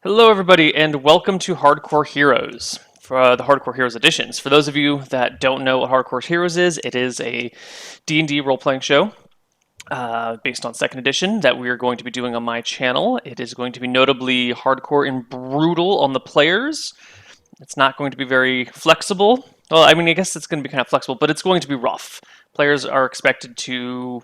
Hello, everybody, and welcome to Hardcore Heroes, for the Hardcore Heroes editions. For those of you that don't know what Hardcore Heroes is, it is a D&D role-playing show based on 2nd edition that we are going to be doing on my channel. It is going to be notably hardcore and brutal on the players. It's not going to be very flexible. Well, I mean, I guess it's going to be kind of flexible, but it's going to be rough. Players are expected to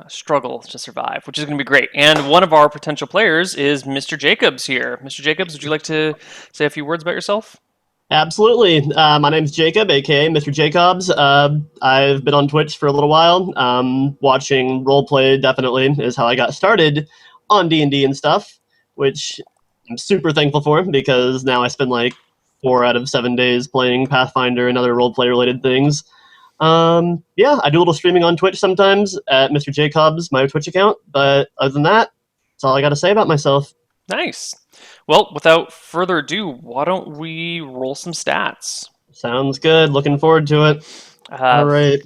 struggle to survive, which is going to be great. And one of our potential players is MrJaycawbs here. MrJaycawbs, would you like to say a few words about yourself? Absolutely. My name's Jacob, aka MrJaycawbs. I've been on Twitch for a little while. Watching roleplay definitely is how I got started on D&D and stuff, which I'm super thankful for because now I spend like 4 out of 7 days playing Pathfinder and other roleplay related things. Yeah, I do a little streaming on Twitch sometimes at MrJaycawbs, my Twitch account, but other than that, that's all I got to say about myself. Nice. Well, without further ado, why don't we roll some stats? Sounds good. Looking forward to it. All right.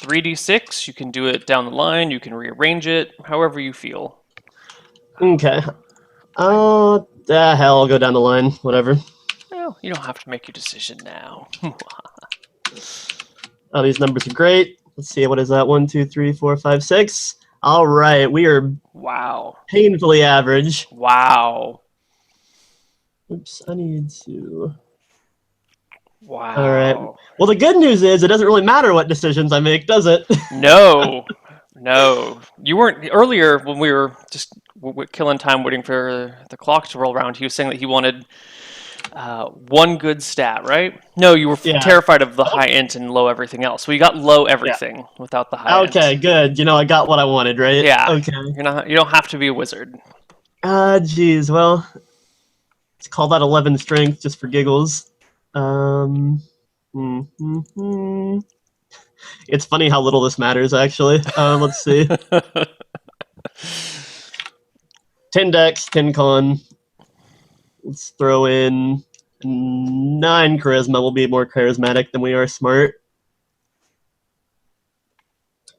3d6, you can do it down the line, you can rearrange it, however you feel. Okay. Hell, I'll go down the line. Whatever. Well, you don't have to make your decision now. Oh, these numbers are great. Let's see, what is that? 1, 2, 3, 4, 5, 6. All right, we are Wow. painfully average. Wow. Oops, I need to... Wow. All right. Well, the good news is it doesn't really matter what decisions I make, does it? No. No. You weren't... Earlier, when we were just killing time waiting for the clock to roll around, he was saying that he wanted one good stat, right? No, you were terrified of the high int and low everything else. So you got low everything without the high int. Okay, good. You know, I got what I wanted, right? Yeah. Okay. You don't have to be a wizard. Geez. Well, let's call that 11 strength just for giggles. It's funny how little this matters, actually. Let's see. 10 dex, 10 con. Let's throw in 9 charisma. We'll be more charismatic than we are smart.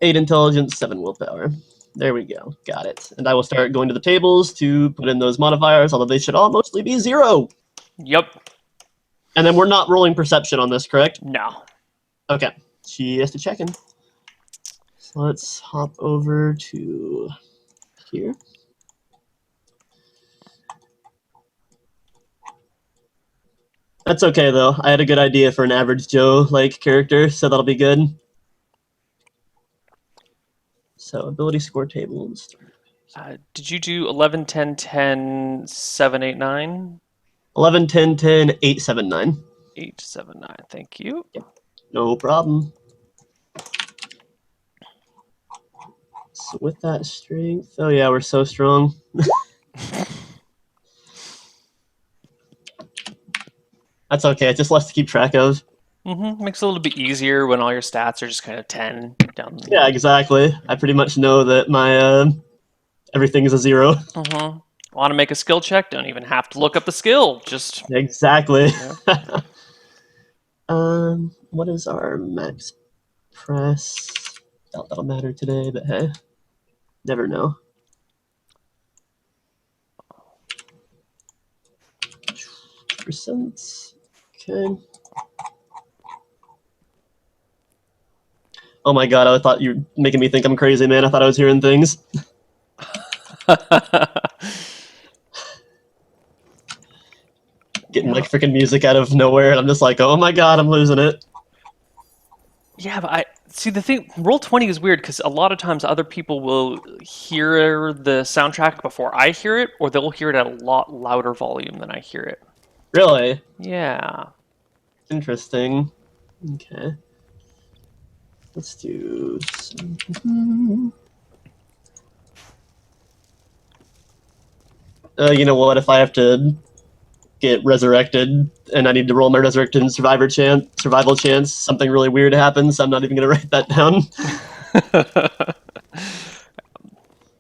8 intelligence, 7 willpower. There we go. Got it. And I will start going to the tables to put in those modifiers, although they should all mostly be 0. Yep. And then we're not rolling perception on this, correct? No. Okay. She has to check in. So let's hop over to here. That's okay, though. I had a good idea for an average Joe-like character, so that'll be good. So, ability score tables. Did you do 11, 10, 10, 7, 8, 9? 11, 10, 10, 8, 7, 9. 8, 7, 9. Thank you. Yep. No problem. So with that strength... Oh, yeah, we're so strong. That's okay. It's just less to keep track of. Makes it a little bit easier when all your stats are just kind of 10 down. Yeah, exactly. I pretty much know that my everything is a 0. Want to make a skill check? Don't even have to look up the skill. Just exactly. Yeah. What is our max press? Doubt that'll matter today, but hey, never know. Percent. Okay. Oh my god, I thought you were making me think I'm crazy, man. I thought I was hearing things. Getting like freaking music out of nowhere, and I'm just like, oh my god, I'm losing it. Yeah, but see, the thing, Roll20 is weird because a lot of times other people will hear the soundtrack before I hear it, or they'll hear it at a lot louder volume than I hear it. Really? Yeah. Interesting. Okay. Let's do... you know what? If I have to get resurrected and I need to roll my resurrected survival chance, something really weird happens, I'm not even going to write that down.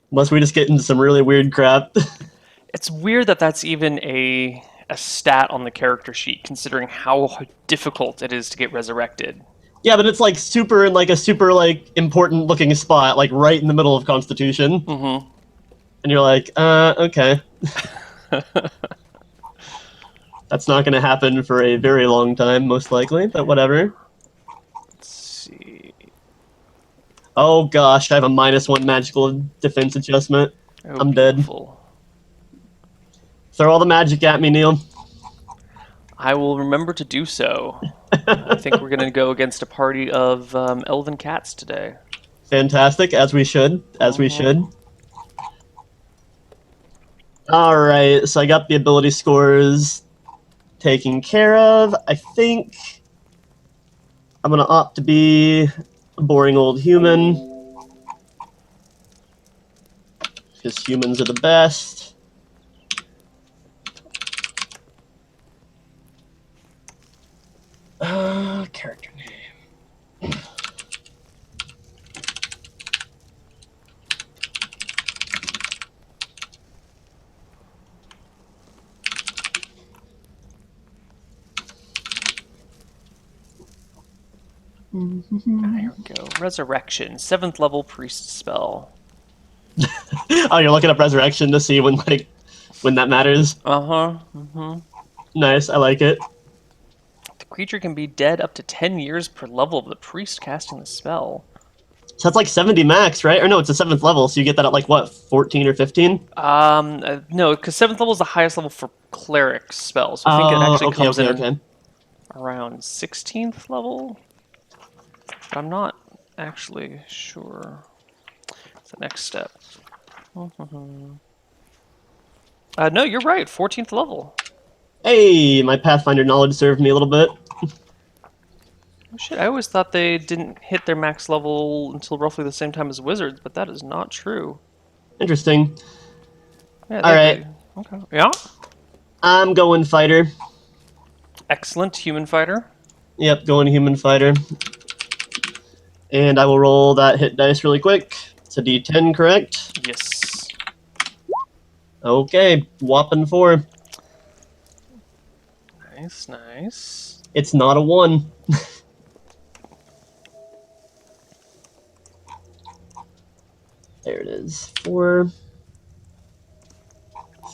Unless we just get into some really weird crap. It's weird that that's even a stat on the character sheet, considering how difficult it is to get resurrected. Yeah, but it's like super in like a super like important looking spot, like right in the middle of Constitution. And you're like, okay. That's not going to happen for a very long time, most likely, but whatever. Let's see. Oh gosh, I have a -1 magical defense adjustment. Oh, I'm dead. beautiful. Throw all the magic at me, Neil. I will remember to do so. I think we're going to go against a party of elven cats today. Fantastic, as we should. As we Mhm. should. Alright, so I got the ability scores taken care of. I think I'm going to opt to be a boring old human. Because humans are the best. Character name. Here we go. Resurrection, 7th level priest spell. Oh, you're looking up resurrection to see when that matters. Uh-huh. Mm-hmm. Nice, I like it. The creature can be dead up to 10 years per level of the priest casting the spell. So that's like 70 max, right? Or no, it's a 7th level, so you get that at like what, 14 or 15? No, because 7th level is the highest level for cleric spells. So I think it Oh, actually okay, comes okay, in okay. around 16th level. But I'm not actually sure. It's the next step. No, you're right. 14th level. Hey, my Pathfinder knowledge served me a little bit. Oh shit, I always thought they didn't hit their max level until roughly the same time as wizards, but that is not true. Interesting. Yeah, Alright, okay. Yeah. I'm going fighter. Excellent human fighter. Yep, going human fighter. And I will roll that hit dice really quick. It's a d10, correct? Yes. Okay, whopping 4. Nice, nice. It's not a 1. There it is. 4.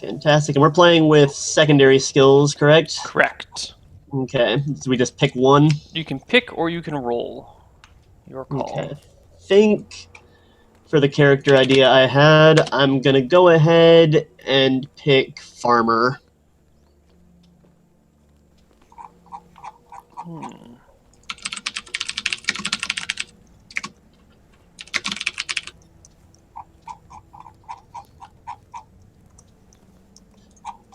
Fantastic. And we're playing with secondary skills, correct? Correct. Okay. So we just pick one. You can pick or you can roll. Your call. Okay. I think for the character idea I had, I'm going to go ahead and pick Farmer.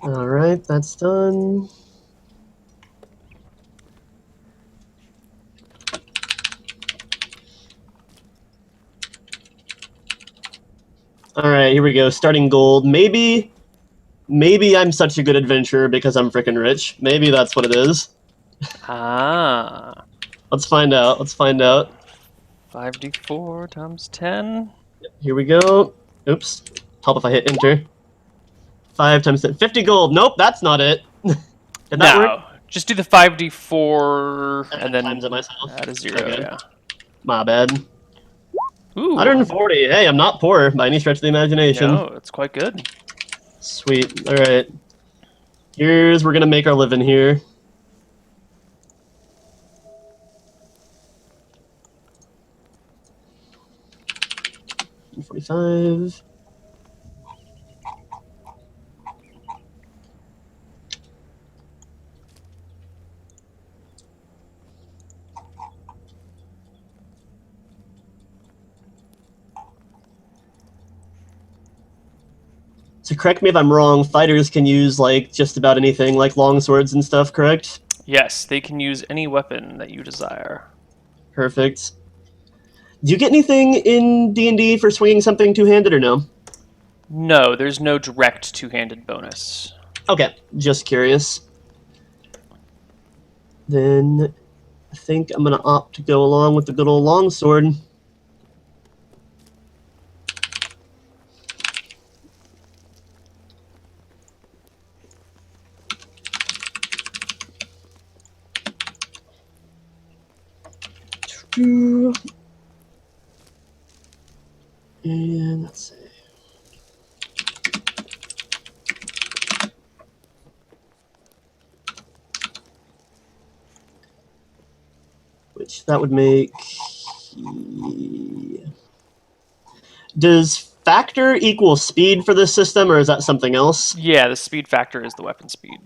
Alright, that's done. Alright, here we go. Starting gold. Maybe I'm such a good adventurer because I'm freaking rich. Maybe that's what it is. Ah. Let's find out. Let's find out. 5d4 times 10. Here we go. Oops. Help if I hit enter. 5 times 10. 50 gold. Nope, that's not it. Did that work? No. Just do the 5d4 and then times it myself. add a 0, Okay. yeah. My bad. Ooh. 140. Hey, I'm not poor by any stretch of the imagination. No, it's quite good. Sweet. All right. We're gonna make our living here. $45. So correct me if I'm wrong, fighters can use like just about anything, like long swords and stuff, correct? Yes, they can use any weapon that you desire. Perfect. Do you get anything in D&D for swinging something two-handed or no? No, there's no direct two-handed bonus. Okay, just curious. Then I think I'm going to opt to go along with the good old longsword. And let's see. which that would make... Does factor equal speed for this system, or is that something else? Yeah, the speed factor is the weapon speed.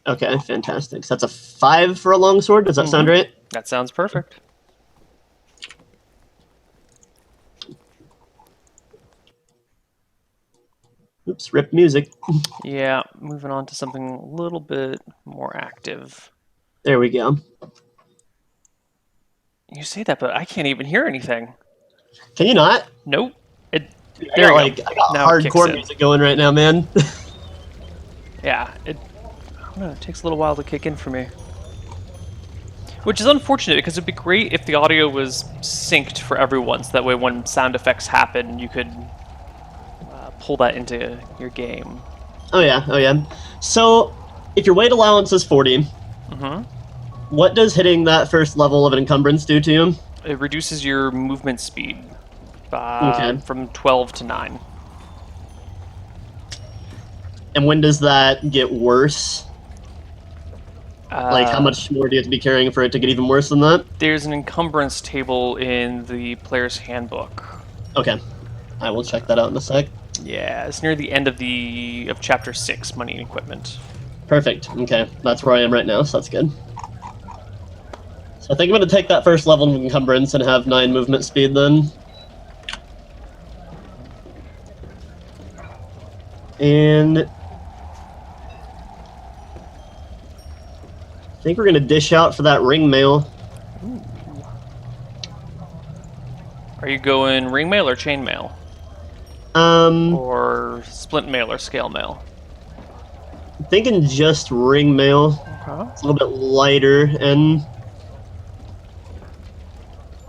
Okay, fantastic. So that's a 5 for a longsword. Does that sound right? That sounds perfect. Oops, rip music. Yeah, moving on to something a little bit more active. There we go. You say that, but I can't even hear anything. Can you not? Nope. Dude, There I you go. got Now it kicks hardcore in. music going right now, man. Yeah, I don't know, it takes a little while to kick in for me. Which is unfortunate, because it'd be great if the audio was synced for everyone, so that way when sound effects happen, you could pull that into your game. Oh yeah. So, if your weight allowance is 40, what does hitting that first level of an encumbrance do to you? It reduces your movement speed Okay. from 12 to 9. And when does that get worse? Like, how much more do you have to be carrying for it to get even worse than that? There's an encumbrance table in the player's handbook. Okay. I will check that out in a sec. Yeah, it's near the end of chapter 6, money and equipment. Perfect. Okay, that's where I am right now, so that's good. So I think I'm going to take that first level of encumbrance and have 9 movement speed then. And I think we're going to dish out for that ring mail. Ooh. Are you going ring mail or chain mail? Or splint mail or scale mail? I'm thinking just ring mail. Okay. It's a little bit lighter, and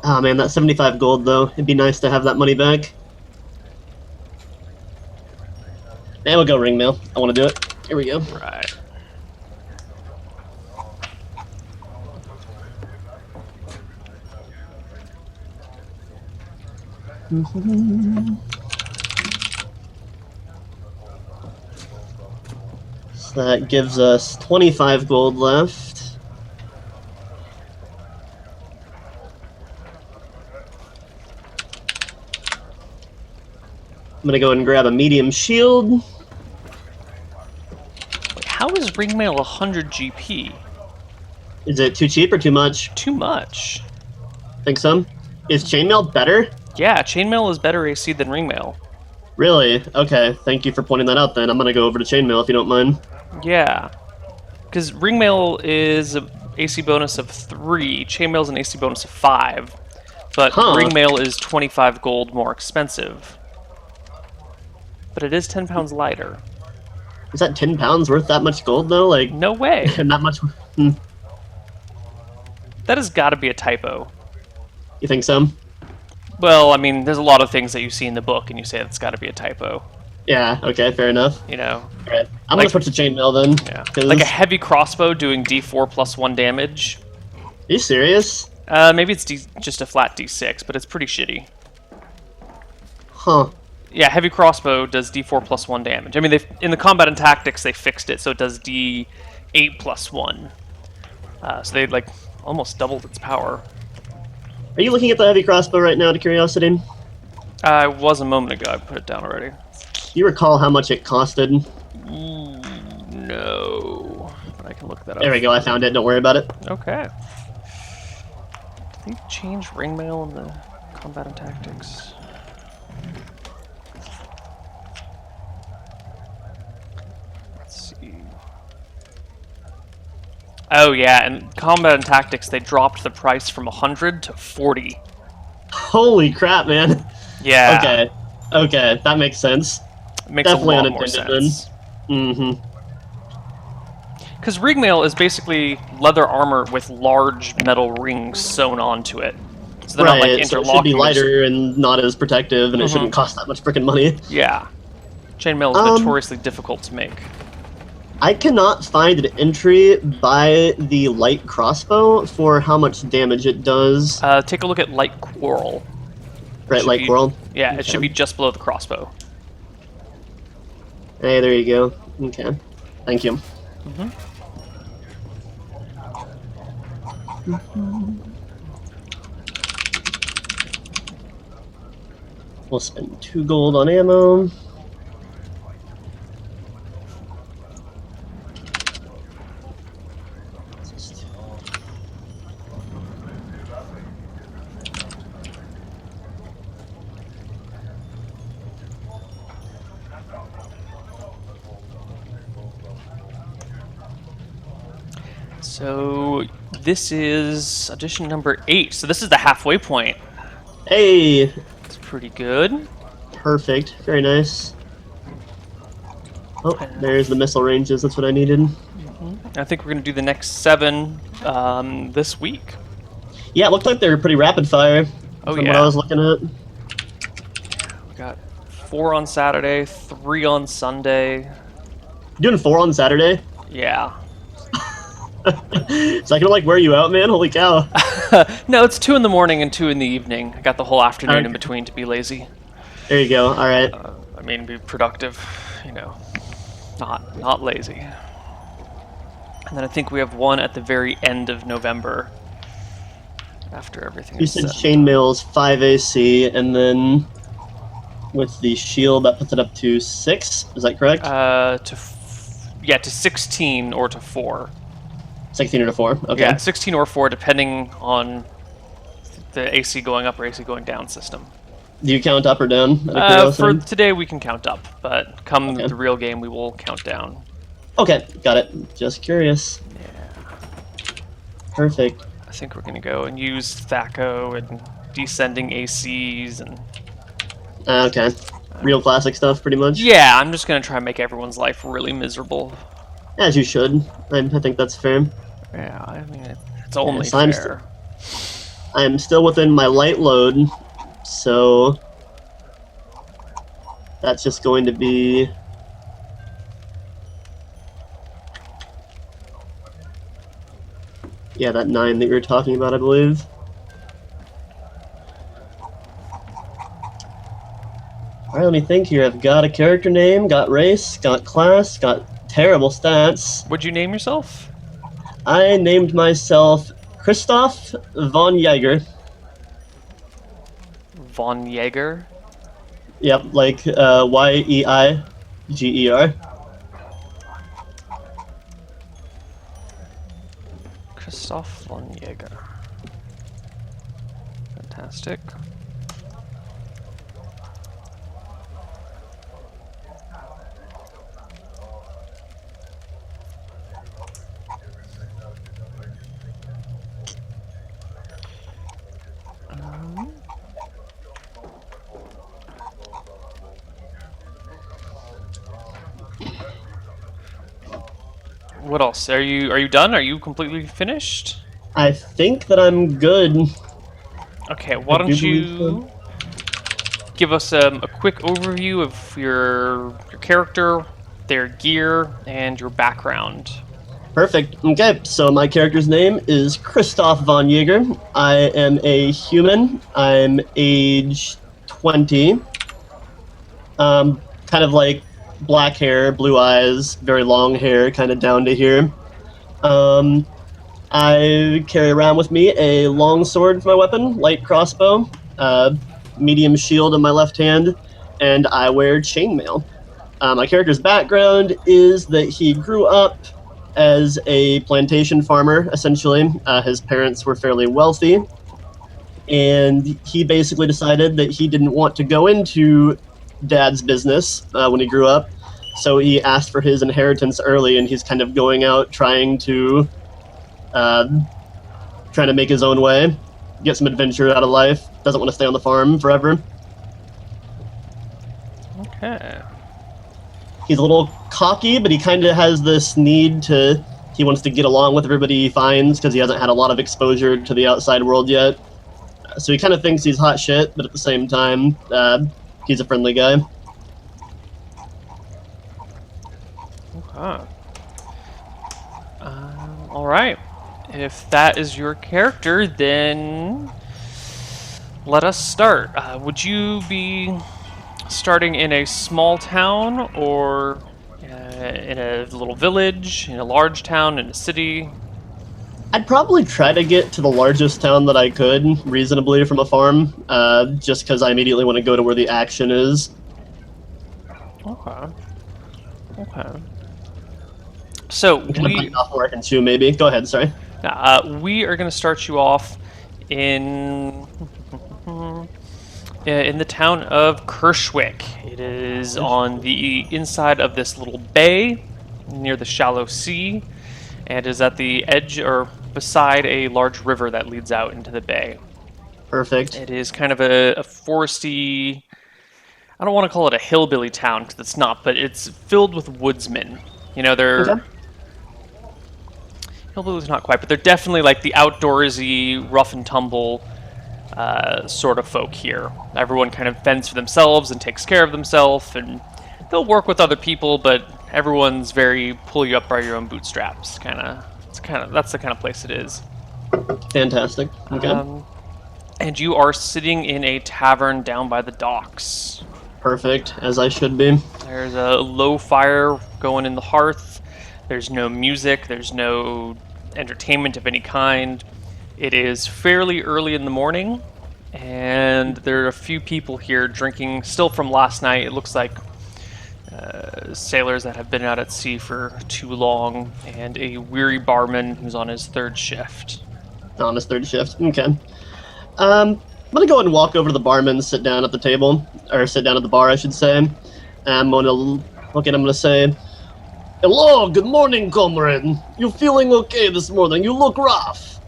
oh man, that 75 gold though. It'd be nice to have that money back. And we'll go ring mail. I want to do it. Here we go. Right. So that gives us 25 gold left. I'm gonna go ahead and grab a medium shield. Wait, how is ring mail 100 GP? Is it too cheap or too much? Too much. Think so? Is chainmail better? Yeah, chainmail is better AC than ring mail. Really? Okay, thank you for pointing that out then. I'm gonna go over to chainmail if you don't mind. Yeah. Because ring mail is an AC bonus of 3, chainmail is an AC bonus of 5, but ring mail is 25 gold more expensive. But it is 10 pounds lighter. Is that 10 pounds worth that much gold though? Like, no way. Not much. That has got to be a typo. You think so? Well, I mean, there's a lot of things that you see in the book, and you say it's got to be a typo. Yeah. Okay. Fair enough. You know. Right. I'm gonna switch to chainmail then. Yeah. Like a heavy crossbow doing D4 plus 1 damage. Are you serious? Maybe it's just a flat D6, but it's pretty shitty. Huh. Yeah, heavy crossbow does D4 plus 1 damage. I mean, in the combat and tactics, they fixed it, so it does D8 plus 1. So they, like, almost doubled its power. Are you looking at the heavy crossbow right now, out of curiosity? I was a moment ago. I put it down already. Do you recall how much it costed? No. But I can look that up. There we go, I found it. Don't worry about it. Okay. Did they change ring mail in the combat and tactics? Let's see. Oh yeah, in combat and tactics they dropped the price from 100 to 40. Holy crap, man. Yeah. Okay. Okay, that makes sense. It makes Definitely a lot more sense. Mm-hmm. Because ring mail is basically leather armor with large metal rings sewn onto it. So they're not like So it interlocking. should be lighter and not as protective, and it shouldn't cost that much freaking money. Yeah. Chainmail is notoriously difficult to make. I cannot find an entry by the light crossbow for how much damage it does. Take a look at light quarrel. Right, light quarrel? Yeah, Okay. it should be just below the crossbow. Hey, there you go. Okay. Thank you. We'll spend 2 gold on ammo. So this is audition number 8. So this is the halfway point. Hey, It's pretty good. perfect. Very nice. Oh, there's the missile ranges. That's what I needed. I think we're going to do the next 7 this week. Yeah, it looked like they were pretty rapid fire Oh, from yeah. what I was looking at. We got 4 on Saturday, 3 on Sunday. You're doing 4 on Saturday? Yeah. Is that gonna like wear you out, man? Holy cow. No, it's 2 in the morning and 2 in the evening. I got the whole afternoon in Okay. between to be lazy. There you go. All right. I mean, be productive, you know, not lazy. And then I think we have one at the very end of November. After everything You is said set. chainmail's 5 AC, and then with the shield that puts it up to 6. Is that correct? To 16 or to 4. 16 or to 4. Okay. Yeah, 16 or 4, depending on the AC going up or AC going down system. Do you count up or down? Out of For curiosity? today, we can count up, but come Okay. the real game, we will count down. Okay, got it. Just curious. Yeah, Perfect. I think we're gonna go and use Thaco and descending ACs and. Okay. Real classic stuff, pretty much. Yeah, I'm just gonna try and make everyone's life really miserable. As you should. I think that's fair. Yeah, I mean it's only Yes, I'm fair. I'm still within my light load, so that's just going to be. Yeah, that 9 that you were talking about, I believe. Alright, let me think here. I've got a character name, got race, got class, got terrible stats. What'd you name yourself? I named myself Christoph von Jaeger. Von Jaeger. Yep, like Yeiger. Christoph von Jaeger. Fantastic. What else? Are you done? Are you completely finished? I think that I'm good. Okay, why I do don't believe you give us a quick overview of your character, their gear, and your background. Perfect. Okay, so my character's name is Christoph von Jaeger. I am a human. I'm age 20. Kind of like black hair, blue eyes, very long hair, kind of down to here. I carry around with me a long sword for my weapon, light crossbow, medium shield in my left hand, and I wear chainmail. My character's background is that he grew up as a plantation farmer, essentially. His parents were fairly wealthy, and he basically decided that he didn't want to go into dad's business when he grew up, so he asked for his inheritance early, and he's kind of going out trying to make his own way, get some adventure out of life. Doesn't want to stay on the farm forever. Okay. He's a little cocky, but he kind of has this need to. He wants to get along with everybody he finds because he hasn't had a lot of exposure to the outside world yet. So he kind of thinks he's hot shit, but at the same time, he's a friendly guy. Okay. All right. If that is your character, then let us start. Would you be starting in a small town or in a little village, in a large town, in a city? I'd probably try to get to the largest town that I could reasonably from a farm, just because I immediately want to go to where the action is. Okay. Okay. So I'm kind of biting off where I can chew, maybe. Go ahead, sorry. we are going to start you off in in the town of Kirschwick. It is on the inside of this little bay near the shallow sea, and is at the edge or beside a large river that leads out into the bay. Perfect. It is kind of a foresty. I don't want to call it a hillbilly town because it's not, but it's filled with woodsmen. You know, they're Okay. hillbillies not quite, but they're definitely like the outdoorsy, rough and tumble sort of folk here. Everyone kind of fends for themselves and takes care of themselves, and they'll work with other people, but everyone's very pull you up by your own bootstraps. That's the kind of place it is. Fantastic. Okay. And you are sitting in a tavern down by the docks. Perfect, as I should be. There's a low fire going in the hearth. There's no music. There's no entertainment of any kind. It is fairly early in the morning, and there are a few people here drinking, still from last night. It looks like sailors that have been out at sea for too long, and a weary barman who's on his third shift. On his third shift. Okay. I'm gonna go and walk over to the barman, sit down at the table, or sit down at the bar, I should say. I'm gonna look at him. I'm gonna say, "Hello, good morning, comrade. You feeling okay this morning? You look rough."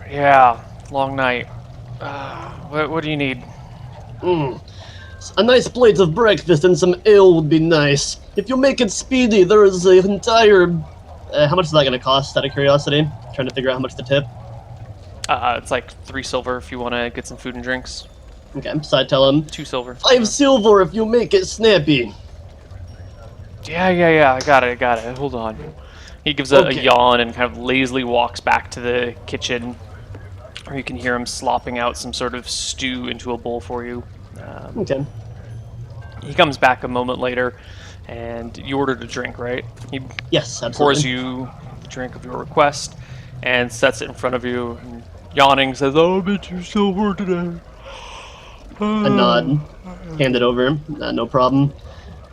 Yeah, long night. What do you need? A nice plate of breakfast and some ale would be nice. If you make it speedy, there is an entire. How much is that gonna cost? Out of curiosity, trying to figure out how much to tip. It's like 3 silver if you want to get some food and drinks. Okay, so I tell him 2 silver. 5 silver if you make it snappy. Yeah. I got it. Hold on. He gives a Okay. yawn and kind of lazily walks back to the kitchen, or you can hear him slopping out some sort of stew into a bowl for you. Okay. He comes back a moment later, and you ordered a drink, right? He Yes, absolutely. pours you the drink of your request and sets it in front of you, and yawning says, "Oh, I bet you silver today." A nod. Hand it over. No problem.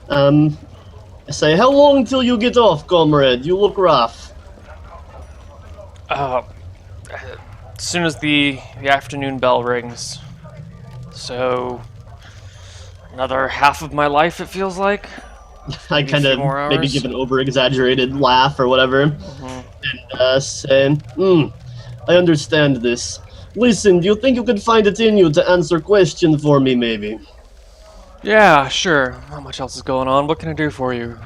I say, how long till you get off, comrade? You look rough. As soon as the afternoon bell rings. So, another half of my life, it feels like. I Maybe a kind few of more maybe hours. give an over-exaggerated laugh or whatever, and say, I understand this. Listen, do you think you could find it in you to answer a question for me, maybe? Yeah, sure. Not much else is going on. What can I do for you?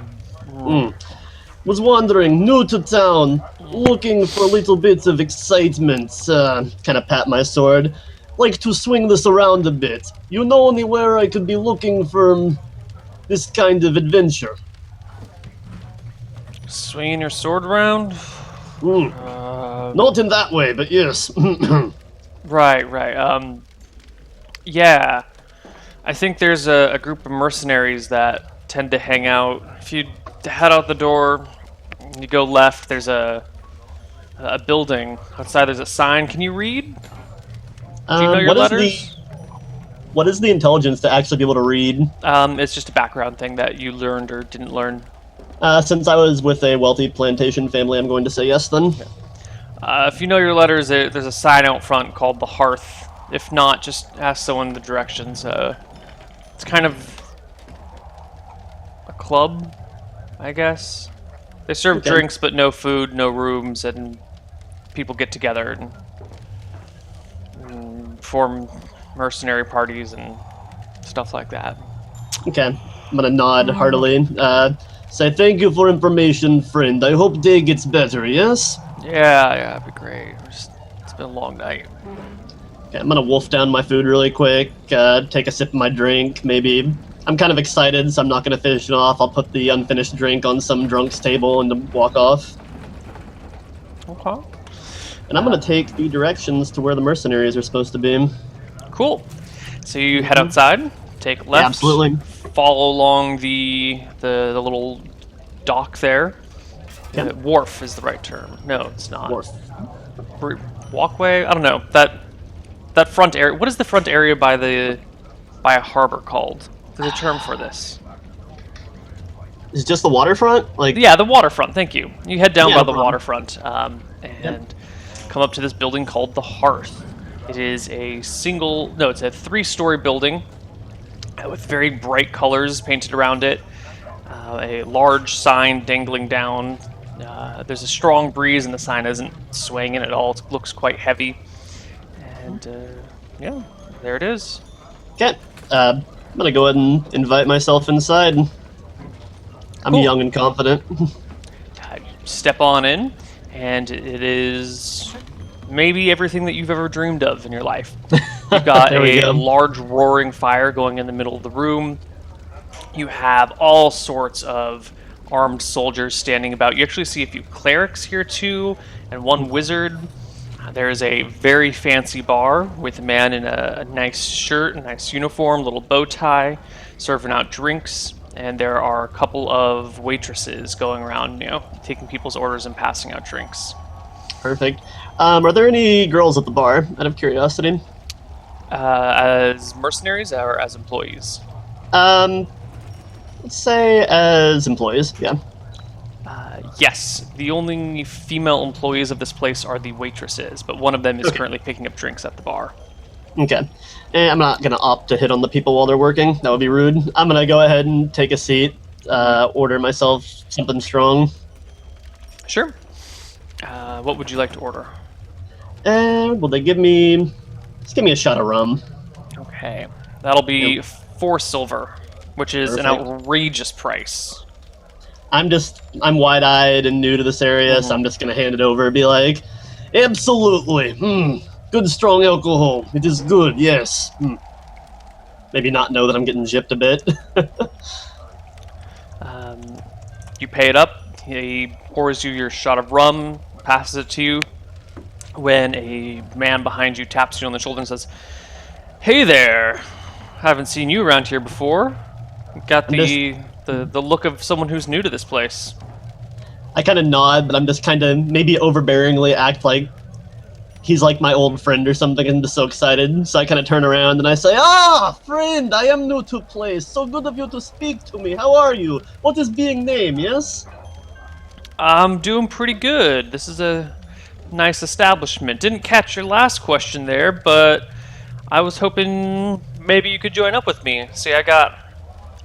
Was wandering, new to town, looking for little bits of excitement. Kind of pat my sword. Like to swing this around a bit. You know anywhere I could be looking for this kind of adventure? Swinging your sword around? Not in that way, but yes. Right. Yeah. I think there's a group of mercenaries that tend to hang out. If you head out the door, you go left, there's a building. Outside there's a sign. Can you read? Do you know your letters? What is the intelligence to actually be able to read? It's just a background thing that you learned or didn't learn. Since I was with a wealthy plantation family, I'm going to say yes then. If you know your letters, there's a sign out front called the Hearth. If not, just ask someone the directions. It's kind of a club, I guess. They serve Okay. drinks, but no food, no rooms, and people get together and form mercenary parties and stuff like that. Okay, I'm gonna nod heartily. Say thank you for information, friend. I hope day gets better, yes? Yeah, it'd be great. It's been a long night. Okay, I'm gonna wolf down my food really quick, take a sip of my drink, maybe. I'm kind of excited, so I'm not gonna finish it off. I'll put the unfinished drink on some drunk's table and walk off. Okay. And I'm gonna take the directions to where the mercenaries are supposed to be. Cool. So you head outside, take left, Absolutely. follow along the little dock there, Okay. Wharf is the right term. No, it's not. Wharf. Walkway? I don't know. That front area. What is the front area by a harbor called? There's a term for this. Is it just the waterfront? Like, Yeah, the waterfront. Thank you. You head down yeah, by no the problem. waterfront and come up to this building called the Hearth. It is it's a 3-story building with very bright colors painted around it. A large sign dangling down. There's a strong breeze, and the sign isn't swaying at all. It looks quite heavy. And yeah, there it is. Okay. I'm gonna go ahead and invite myself inside. I'm Cool. young and confident. Step on in, and it is maybe everything that you've ever dreamed of in your life. You've got There we a go. large roaring fire going in the middle of the room. You have all sorts of armed soldiers standing about. You actually see a few clerics here too, and one wizard. There's a very fancy bar with a man in a nice shirt, a nice uniform, little bow tie, serving out drinks. And there are a couple of waitresses going around, taking people's orders and passing out drinks. Perfect. Are there any girls at the bar, out of curiosity? As mercenaries or as employees? Let's say as employees, yeah. Yes, the only female employees of this place are the waitresses, but one of them is currently picking up drinks at the bar. Okay. I'm not going to opt to hit on the people while they're working. That would be rude. I'm going to go ahead and take a seat, order myself something strong. Sure. What would you like to order? Will they give me... Just give me a shot of rum. Okay. That'll be 4 silver, which is an Perfect. outrageous price. I'm wide-eyed and new to this area, so I'm just going to hand it over and be like, absolutely. Good strong alcohol. It is good, yes. Maybe not know that I'm getting gypped a bit. You pay it up. He pours you your shot of rum, passes it to you, when a man behind you taps you on the shoulder and says, "Hey there, haven't seen you around here before. Got the look of someone who's new to this place." I kind of nod, but I'm just kind of maybe overbearingly act like he's like my old friend or something, and I'm just so excited. So I kind of turn around and I say, friend, I am new to place. So good of you to speak to me. How are you? What is being name, yes? I'm doing pretty good. This is a nice establishment. Didn't catch your last question there, but I was hoping maybe you could join up with me. See, I got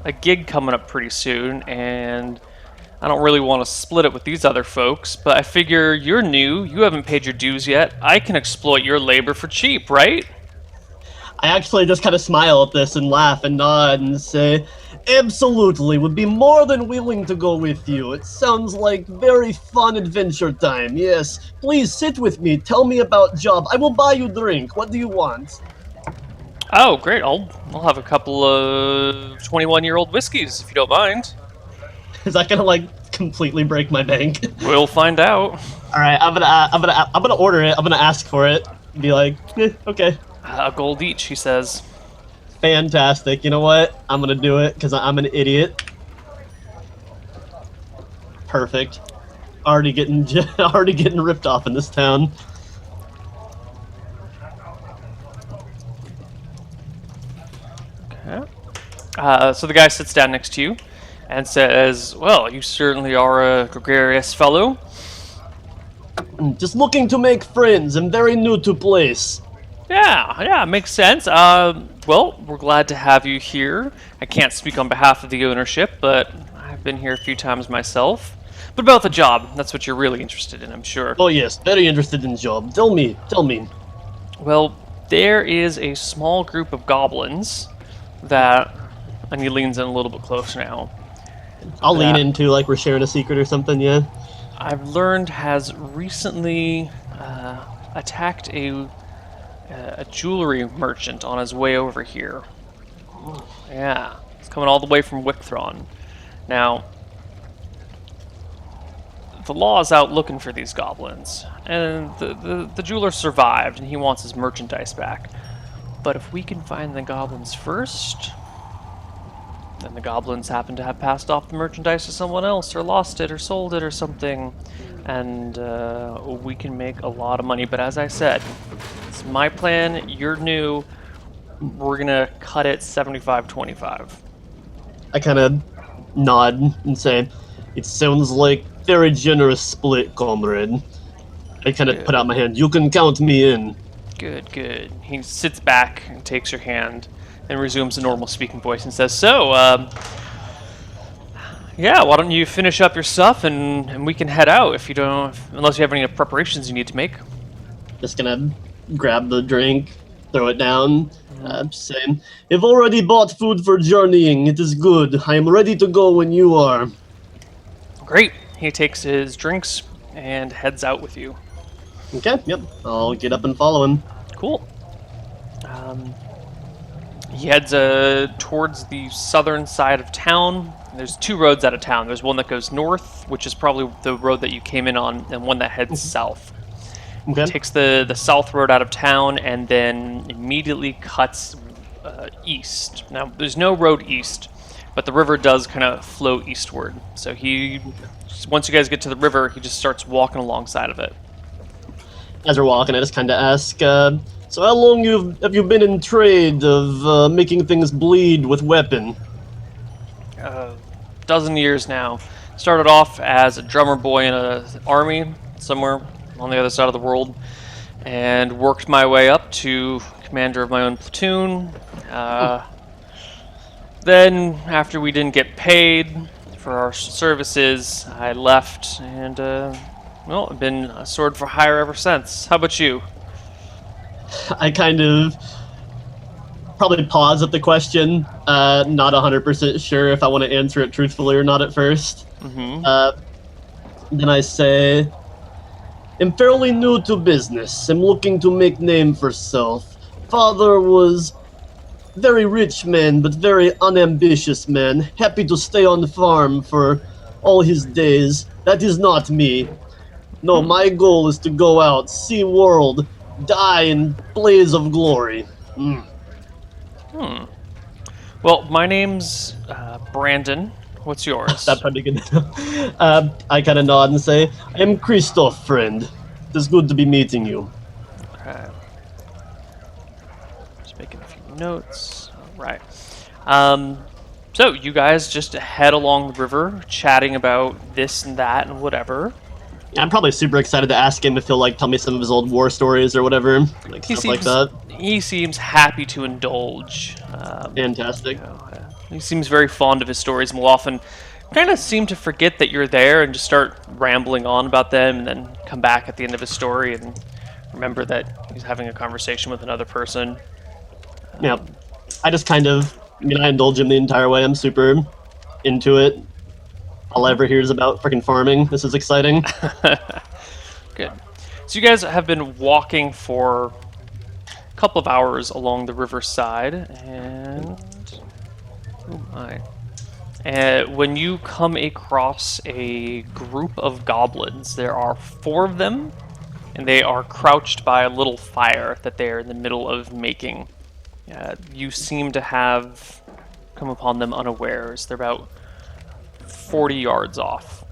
a gig coming up pretty soon, and I don't really want to split it with these other folks, but I figure you're new, you haven't paid your dues yet, I can exploit your labor for cheap, right? I actually just kind of smile at this and laugh and nod and say, absolutely, would be more than willing to go with you. It sounds like very fun adventure time, yes. Please sit with me, tell me about job. I will buy you drink. What do you want? Oh, great, I'll have a couple of 21-year-old whiskeys, if you don't mind. Is that gonna like completely break my bank? We'll find out. All right, I'm gonna order it. I'm gonna ask for it. Be like, okay, A gold each, he says. fantastic. You know what? I'm gonna do it because I'm an idiot. Perfect. Already getting ripped off in this town. Okay. So the guy sits down next to you and says, "Well, you certainly are a gregarious fellow." Just looking to make friends. I'm very new to place. Yeah, makes sense. Well, we're glad to have you here. I can't speak on behalf of the ownership, but I've been here a few times myself. But about the job, that's what you're really interested in, I'm sure. Oh yes, very interested in job. Tell me. Well, there is a small group of goblins that, and he leans in a little bit closer now, I'll lean into like we're sharing a secret or something. Yeah. I've learned has recently attacked a jewelry merchant on his way over here. Yeah, he's coming all the way from Wickthron. Now, the law is out looking for these goblins, and the jeweler survived, and he wants his merchandise back. But if we can find the goblins first, and the goblins happen to have passed off the merchandise to someone else, or lost it, or sold it, or something, and we can make a lot of money. But as I said, it's my plan. You're new. We're gonna cut it 75-25. I kind of nod and say, "It sounds like very generous split, comrade." I kind of put out my hand. "You can count me in." Good, good. He sits back and takes your hand and resumes a normal speaking voice and says, "So, yeah, why don't you finish up your stuff and we can head out if you don't, unless you have any preparations you need to make." Just gonna grab the drink, throw it down, saying, "I've already bought food for journeying. It is good. I am ready to go when you are." Great. He takes his drinks and heads out with you. Okay, yep. I'll get up and follow him. Cool. He heads towards the southern side of town. There's two roads out of town. There's one that goes north, which is probably the road that you came in on, and one that heads south. Okay. Takes the south road out of town and then immediately cuts east. Now, there's no road east, but the river does kind of flow eastward. So once you guys get to the river, he just starts walking alongside of it. As we're walking, I just kind of ask, "So how long have you been in trade of making things bleed with weapon?" Dozen years now. Started off as a drummer boy in an army somewhere on the other side of the world, and worked my way up to commander of my own platoon. Then, after we didn't get paid for our services, I left, and well, I've been a sword for hire ever since. How about you? I kind of probably pause at the question, not 100% sure if I want to answer it truthfully or not at first. Then I say, "I'm fairly new to business. I'm looking to make name for self. Father was very rich man, but very unambitious man. Happy to stay on the farm for all his days. That is not me. No, my goal is to go out, see world, die in blaze of glory." Well, my name's Brandon. What's yours? That's probably good. I kind of nod and say, "I'm Christoph, friend. It is good to be meeting you." Okay. Just making a few notes. All right. So you guys just head along the river, chatting about this and that and whatever. Yeah, I'm probably super excited to ask him if he'll tell me some of his old war stories or whatever, stuff like that. He seems happy to indulge. Fantastic. He seems very fond of his stories and will often kind of seem to forget that you're there and just start rambling on about them, and then come back at the end of his story and remember that he's having a conversation with another person. Yeah, I just I indulge him the entire way. I'm super into it. All I ever hear is about freaking farming. This is exciting. Good. So you guys have been walking for a couple of hours along the riverside, and when you come across a group of goblins, there are 4 of them, and they are crouched by a little fire that they are in the middle of making. You seem to have come upon them unawares. They're about 40 yards off.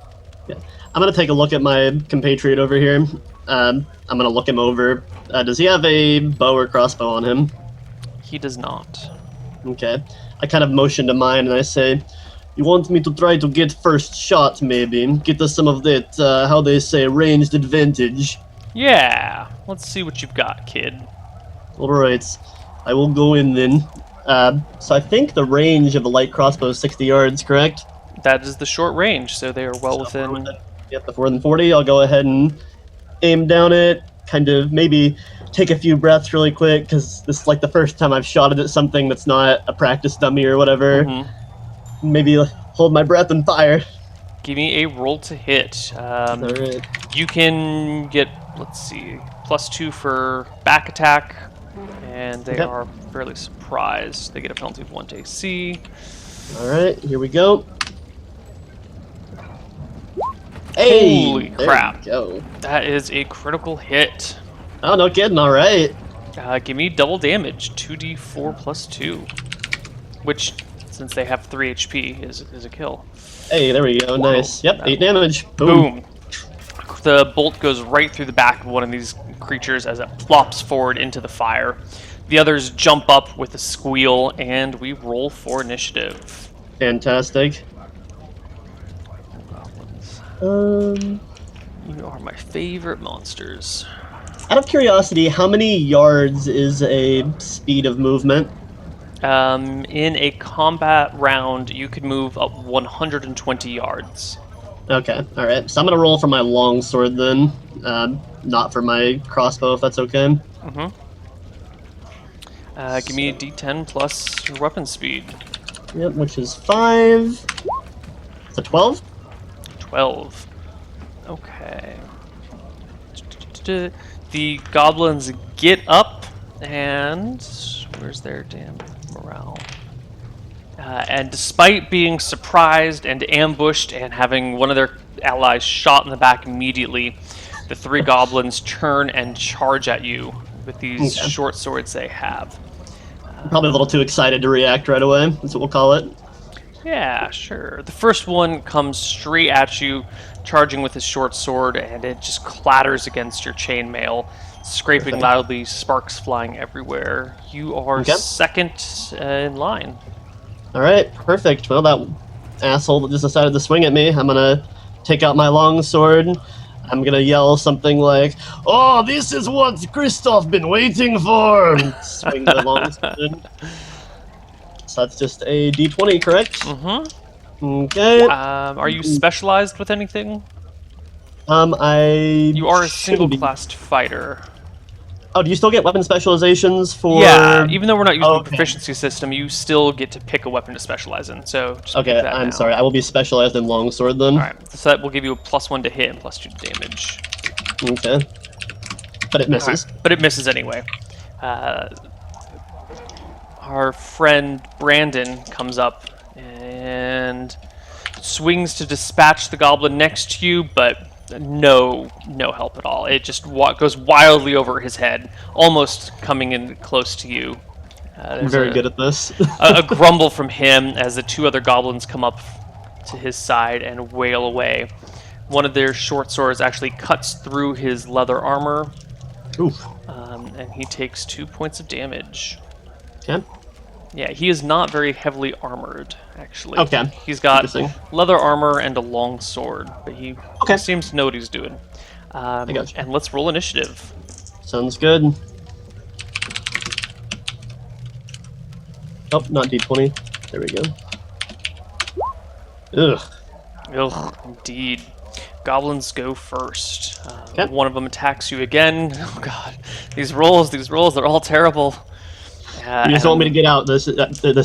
Yeah. I'm going to take a look at my compatriot over here. I'm going to look him over. Does he have a bow or crossbow on him? He does not. Okay. I kind of motion to mine and I say, "You want me to try to get first shot, maybe? Get us some of that, how they say, ranged advantage?" Yeah. Let's see what you've got, kid. Alright. I will go in then. So I think the range of a light crossbow is 60 yards, correct? That is the short range, so they are well within... Yep, more than 40. I'll go ahead and aim down it, kind of maybe take a few breaths really quick, because this is the first time I've shot at something that's not a practice dummy or whatever. Maybe hold my breath and fire. Give me a roll to hit. Alright. You can get, let's see, +2 for back attack, and they are fairly surprised. They get a penalty of 1 to AC. Alright, here we go. Hey! Holy crap. Go. That is a critical hit. Oh, no kidding, alright. Give me double damage, 2d4 + 2. Which since they have 3 HP, is a kill. Hey, there we go. Nice. Yep, 8 damage. Boom. The bolt goes right through the back of one of these creatures as it plops forward into the fire. The others jump up with a squeal, and we roll for initiative. Fantastic. You are my favorite monsters. Out of curiosity, how many yards is a speed of movement? In a combat round, you could move up 120 yards. Okay, alright. So I'm going to roll for my longsword then, not for my crossbow, if that's okay. Mm-hmm. Give me a d10 plus your weapon speed. Yep, which is 5. It's a 12? 12. Okay. The goblins get up, and where's their damn morale? And despite being surprised and ambushed and having one of their allies shot in the back immediately, the 3 goblins turn and charge at you with these short swords they have. Probably a little too excited to react right away. That's what we'll call it. Yeah, sure. The first one comes straight at you, charging with his short sword, and it just clatters against your chainmail, scraping loudly, sparks flying everywhere. You are second in line. Alright, perfect. Well, that asshole that just decided to swing at me, I'm gonna take out my longsword. I'm gonna yell something like, "Oh, this is what Kristoff been waiting for!" And swing the longsword. So that's just a d20, correct? Mm-hmm. Okay. Are you specialized with anything? You are a single-classed fighter. Oh, do you still get weapon specializations for... Yeah, even though we're not using the proficiency system, you still get to pick a weapon to specialize in, so just pick that I'm now. sorry, I will be specialized in longsword then. Alright, so that will give you a +1 to hit and +2 to damage. Okay. But it misses. Right, but it misses anyway. Our friend Brandon comes up and swings to dispatch the goblin next to you, but no help at all. It just goes wildly over his head, almost coming in close to you. I'm very good at this. a grumble from him as the 2 other goblins come up to his side and wail away. One of their short swords actually cuts through his leather armor. Oof. And he takes 2 points of damage. Okay. Yeah, he is not very heavily armored, actually. Okay. He's got leather armor and a long sword, but he seems to know what he's doing. I gotcha. And let's roll initiative. Sounds good. Oh, not d20. There we go. Ugh. Ugh, indeed. Goblins go first. One of them attacks you again. Oh god, these rolls, they're all terrible. You just want me to get out this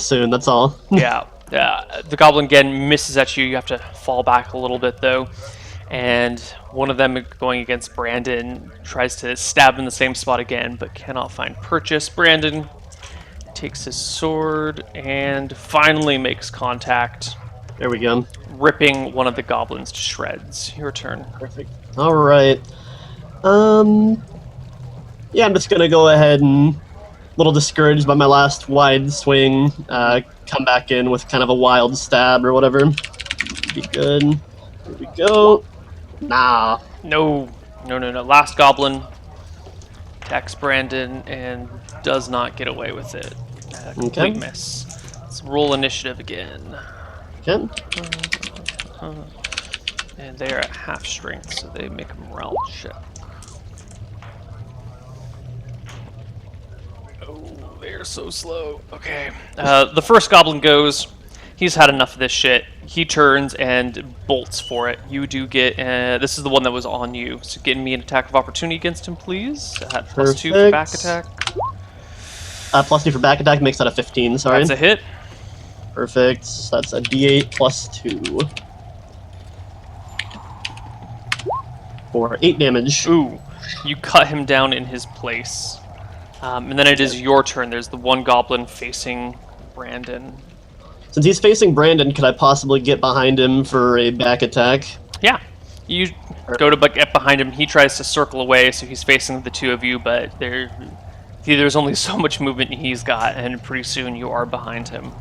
soon, that's all. Yeah. The goblin again misses at you. You have to fall back a little bit, though. And one of them, going against Brandon, tries to stab in the same spot again, but cannot find purchase. Brandon takes his sword and finally makes contact. There we go. Ripping one of the goblins to shreds. Your turn. Perfect. Alright. Yeah, I'm just gonna go ahead and, a little discouraged by my last wide swing, come back in with kind of a wild stab or whatever. Be good. Here we go. Nah. No. Last goblin attacks Brandon and does not get away with it. Complete miss. Let's roll initiative again. Okay. And they are at half strength, so they make a morale check. Oh, they're so slow. Okay. The first goblin goes. He's had enough of this shit. He turns and bolts for it. You do get... this is the one that was on you. So get me an attack of opportunity against him, please. At +2 for back attack. +2 for back attack makes that a 15, sorry. That's a hit. Perfect. So that's a d8 +2. For 8 damage. Ooh. You cut him down in his place. And then it is your turn. There's the one goblin facing Brandon. Since he's facing Brandon, could I possibly get behind him for a back attack? Yeah. You go to get behind him. He tries to circle away, so he's facing the 2 of you, but there's only so much movement he's got, and pretty soon you are behind him.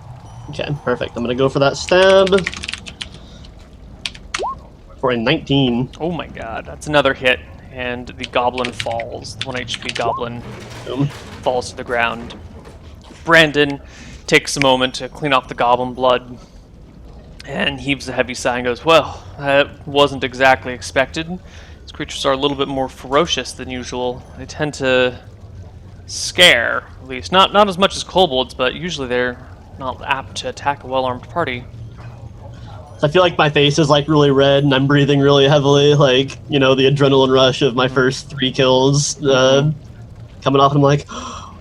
Okay, perfect. I'm gonna go for that stab for a 19. Oh my god, that's another hit, and the goblin falls. The 1 HP goblin Boom. falls to the ground. Brandon takes a moment to clean off the goblin blood and heaves a heavy sigh and goes, "Well, that wasn't exactly expected. These creatures are a little bit more ferocious than usual. They tend to scare, at least. Not as much as kobolds, but usually they're not apt to attack a well-armed party." So I feel like my face is like really red and I'm breathing really heavily, like, you know, the adrenaline rush of my first 3 kills coming off, and I'm like,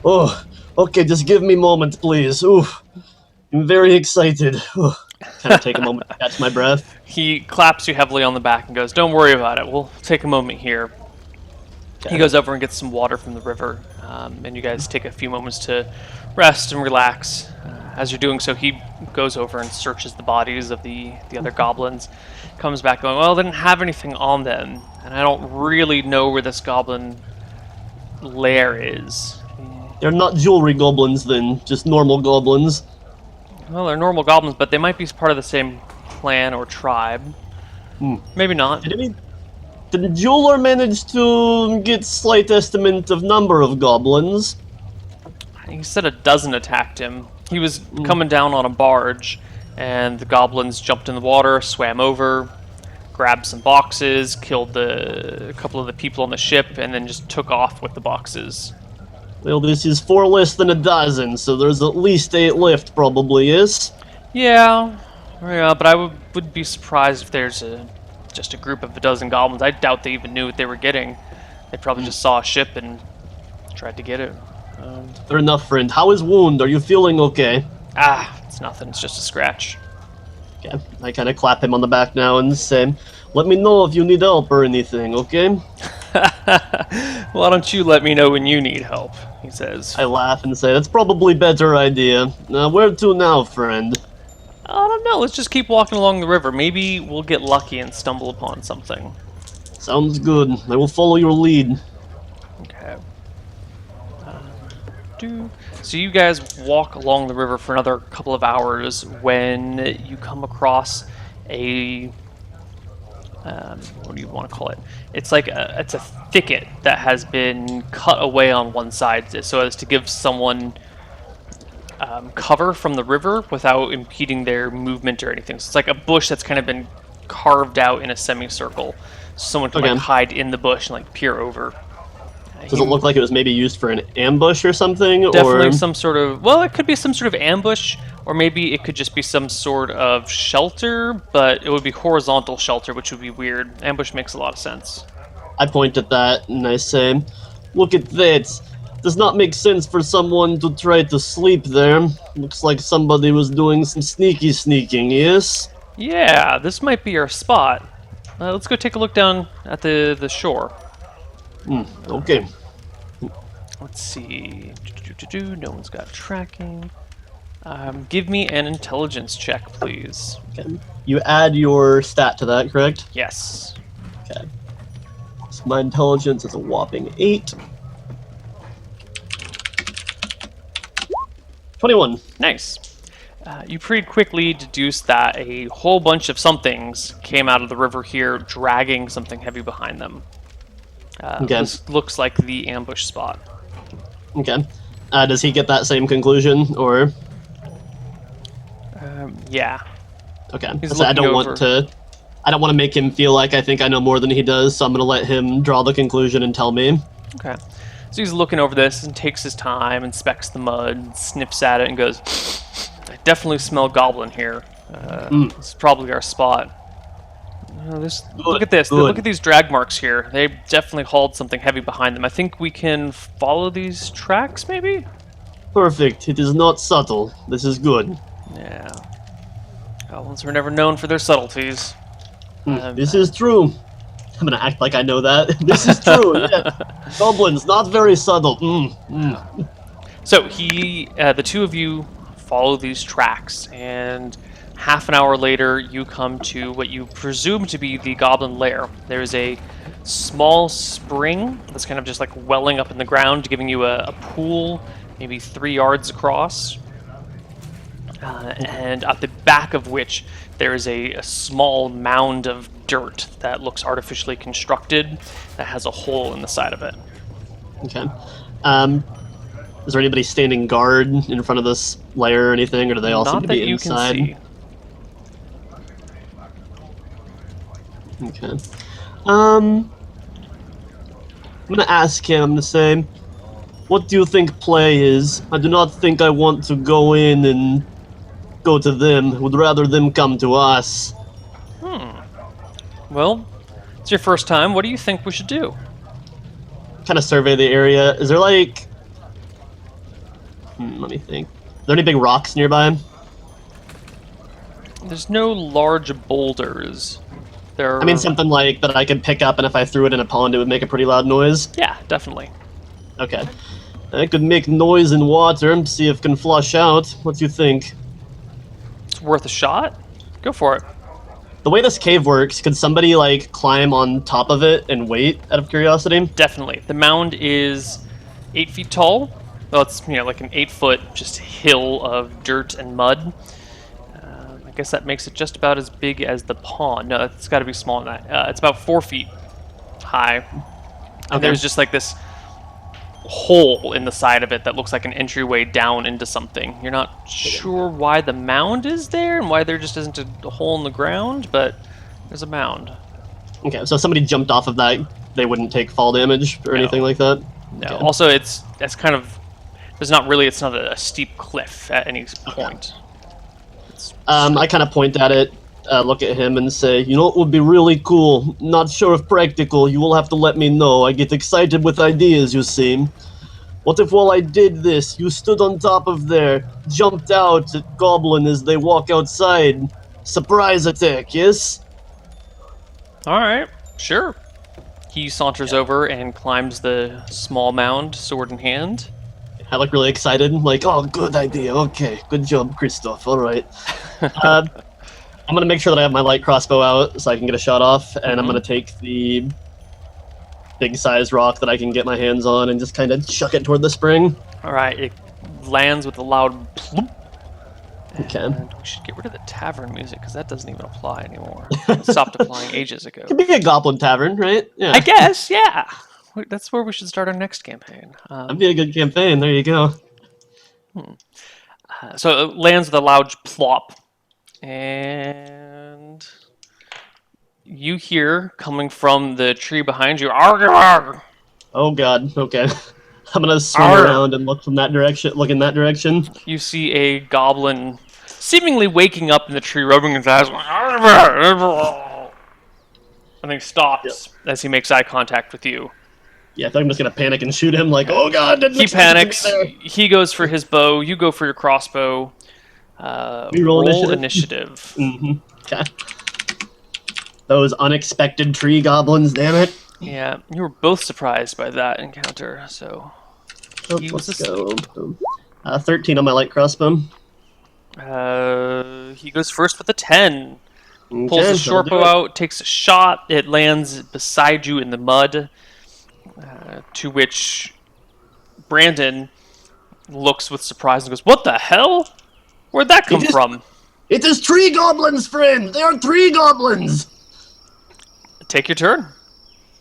oh, okay, just give me a moment, please. Ooh, I'm very excited. Ooh. Kind of take a moment to catch my breath. He claps you heavily on the back and goes, "Don't worry about it. We'll take a moment here." Okay. He goes over and gets some water from the river, and you guys take a few moments to rest and relax. As you're doing so, he goes over and searches the bodies of the other goblins, comes back going, "Well, they didn't have anything on them, and I don't really know where this goblin lair is." They're not jewelry goblins then, just normal goblins. Well, they're normal goblins, but they might be part of the same clan or tribe. Maybe not. Did the jeweler manage to get slight estimate of number of goblins? He said a dozen attacked him. He was coming down on a barge, and the goblins jumped in the water, swam over, grabbed some boxes, killed a couple of the people on the ship, and then just took off with the boxes. Well, this is 4 less than a dozen, so there's at least 8 left, probably, is? Yeah, but I would be surprised if there's just a group of a dozen goblins. I doubt they even knew what they were getting. They probably just saw a ship and tried to get it. Fair enough, friend. How is wound? Are you feeling okay? It's nothing. It's just a scratch. Okay, I kind of clap him on the back now and say, let me know if you need help or anything, okay? Why don't you let me know when you need help? He says. I laugh and say, that's probably a better idea. Where to now, friend? I don't know. Let's just keep walking along the river. Maybe we'll get lucky and stumble upon something. Sounds good. I will follow your lead. Okay. So you guys walk along the river for another couple of hours when you come across a what do you want to call it? It's like it's a thicket that has been cut away on one side so as to give someone cover from the river without impeding their movement or anything. So it's like a bush that's kind of been carved out in a semicircle. So someone can like hide in the bush and like peer over. Does it look like it was maybe used for an ambush or something? Definitely some sort of... Well, it could be some sort of ambush, or maybe it could just be some sort of shelter, but it would be horizontal shelter, which would be weird. Ambush makes a lot of sense. I point at that and I say, look at that. Does not make sense for someone to try to sleep there. Looks like somebody was doing some sneaky sneaking, yes? Yeah, this might be our spot. Let's go take a look down at the shore. Okay. Let's see. No one's got tracking. Give me an intelligence check, please. Okay. You add your stat to that, correct? Yes. Okay. So my intelligence is a whopping 8. 21. Nice. You pretty quickly deduce that a whole bunch of somethings came out of the river here, dragging something heavy behind them. This looks like the ambush spot. Okay. Does he get that same conclusion, or? Yeah. Okay. He's So I don't looking want to make him feel like I think I know more than he does, so I'm going to let him draw the conclusion and tell me. Okay. So he's looking over this and takes his time, inspects the mud, sniffs at it, and goes, "I definitely smell goblin here. This is probably our spot. Look at this. Look at these drag marks here. They definitely hauled something heavy behind them. I think we can follow these tracks, maybe?" Perfect. It is not subtle. This is good. Yeah. Goblins were never known for their subtleties. This is true. I'm going to act like I know that. This is true, yeah. Goblins, not very subtle. So the two of you follow these tracks, and half an hour later, you come to what you presume to be the goblin lair. There's a small spring that's kind of just like welling up in the ground, giving you a pool, maybe 3 yards across. and at the back of which there is a small mound of dirt that looks artificially constructed that has a hole in the side of it. Okay. Is there anybody standing guard in front of this lair or anything, or do they all seem Not to that be you inside? can see. Okay. I'm gonna ask him to say, what do you think play is? I do not think I want to go in and go to them. Would rather them come to us. Well, it's your first time. What do you think we should do? Kind of survey the area. Is there like... let me think. Are there any big rocks nearby? There's no large boulders. There. I mean, something like that I could pick up, and if I threw it in a pond, it would make a pretty loud noise. Yeah, definitely. Okay. I could make noise in water, see if it can flush out. What do you think? It's worth a shot. Go for it. The way this cave works, could somebody, like, climb on top of it and wait, out of curiosity? Definitely. The mound is 8 feet tall. Well, it's like an 8-foot just hill of dirt and mud. I guess that makes it just about as big as the pond. No, it's got to be smaller than that. It's about 4 feet high. And there's just like this hole in the side of it that looks like an entryway down into something. You're not sure why the mound is there and why there just isn't a hole in the ground, but there's a mound. Okay, so if somebody jumped off of that, they wouldn't take fall damage or anything like that? No. Okay. Also, it's kind of... it's not a steep cliff at any point. I kind of point at it, look at him, and say, you know what would be really cool? Not sure if practical, you will have to let me know. I get excited with ideas, you see. What if while I did this, you stood on top of there, jumped out at Goblin as they walk outside? Surprise attack, yes? Alright, sure. He saunters over and climbs the small mound, sword in hand. I look really excited, like, oh, good idea, okay, good job, Christoph, alright. I'm gonna make sure that I have my light crossbow out so I can get a shot off, and I'm gonna take the big size rock that I can get my hands on and just kind of chuck it toward the spring. Alright, it lands with a loud plump. Okay. And we should get rid of the tavern music, because that doesn't even apply anymore. It stopped applying ages ago. Could be a goblin tavern, right? Yeah. I guess, yeah. That's where we should start our next campaign. That'd be a good campaign, there you go. So it lands with a loud plop. And you hear, coming from the tree behind you, "Arg, arg." Oh god, okay. I'm gonna swing Arr. around and look in that direction. You see a goblin seemingly waking up in the tree, rubbing his eyes, and he stops as he makes eye contact with you. Yeah, I think I'm just gonna panic and shoot him, like, oh god, didn't He expect him to be panics. there. He goes for his bow. You go for your crossbow. We roll initiative. Okay. Those unexpected tree goblins, damn it. Yeah, you were both surprised by that encounter, so... Oh, He was let's go. 13 on my light crossbow. He goes first with a 10. Pulls Okay, his short bow out, takes a shot. It lands beside you in the mud, to which Brandon looks with surprise and goes, "What the hell? Where'd that come from?" It is tree goblins, friend! They are tree goblins! Take your turn.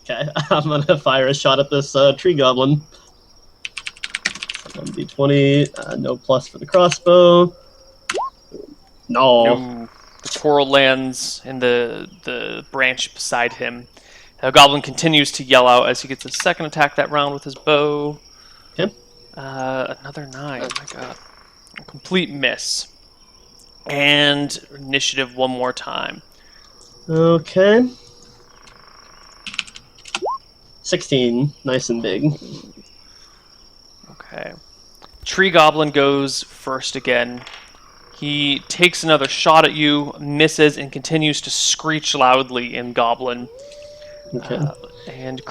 Okay, I'm gonna fire a shot at this tree goblin. 1d20, no plus for the crossbow. No. Ooh, the coral lands in the branch beside him. The goblin continues to yell out as he gets a second attack that round with his bow. Okay. Another 9. Oh my god. A complete miss. And initiative one more time. Okay. 16, nice and big. Okay. Tree Goblin goes first again. He takes another shot at you, misses, and continues to screech loudly in Goblin. Okay. And you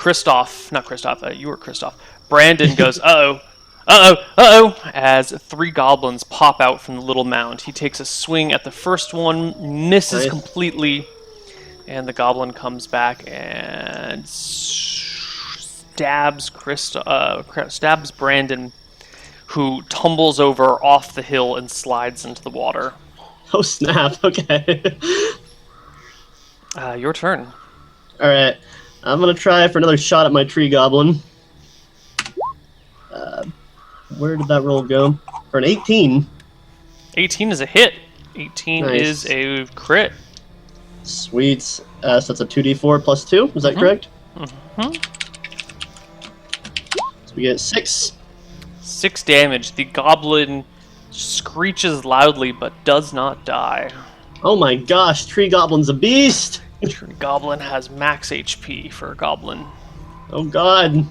were Christoph. Brandon goes, uh-oh, uh-oh, uh-oh, as 3 goblins pop out from the little mound. He takes a swing at the first one, misses Nice. completely, and the goblin comes back and stabs Brandon who tumbles over off the hill and slides into the water. Oh snap! Okay. Your turn. All right. I'm gonna try for another shot at my tree goblin. Where did that roll go? For an 18. 18 is a hit. 18 Nice. is a crit. Sweet. So that's a 2d4 plus 2. Is that correct? Mm-hmm. So we get 6. 6 damage. The goblin screeches loudly but does not die. Oh my gosh, tree goblin's a beast. Tree goblin has max HP for a goblin. Oh god.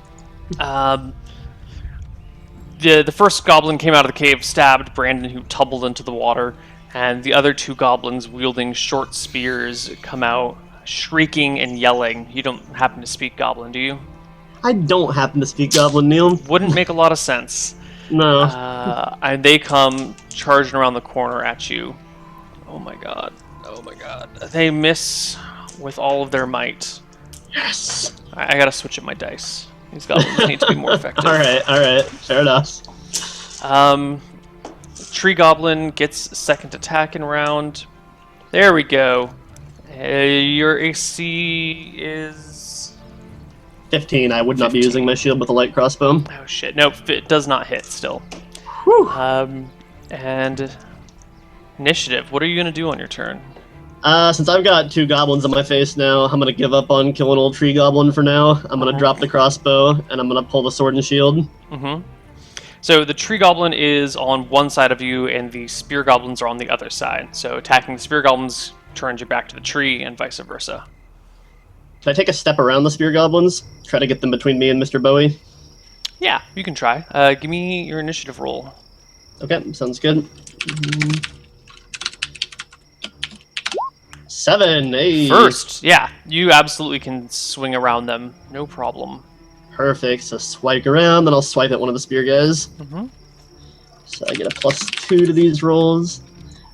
The first goblin came out of the cave, stabbed Brandon, who tumbled into the water, and the other 2 goblins wielding short spears come out, shrieking and yelling. You don't happen to speak goblin, do you? I don't happen to speak goblin, Neil. Wouldn't make a lot of sense. No. And they come charging around the corner at you. Oh my god. Oh my god. They miss with all of their might. Yes. I gotta switch up my dice. These goblins need to be more effective. Alright. Fair enough. Tree Goblin gets second attack in round. There we go. Your AC is... 15. I would not be 15. using my shield with a light crossbow. Oh shit, no, it does not hit still. Whew. And... Initiative, what are you going to do on your turn? Since I've got 2 goblins on my face now, I'm gonna give up on killing old tree goblin for now. I'm gonna drop the crossbow, and I'm gonna pull the sword and shield. Mm-hmm. So the tree goblin is on one side of you, and the spear goblins are on the other side. So attacking the spear goblins turns you back to the tree, and vice versa. Can I take a step around the spear goblins? Try to get them between me and Mr. Bowie? Yeah, you can try. Give me your initiative roll. Okay, sounds good. 7, hey. First, yeah, you absolutely can swing around them, no problem. Perfect, so swipe around, then I'll swipe at one of the spear guys. Mm-hmm. So I get a +2 to these rolls.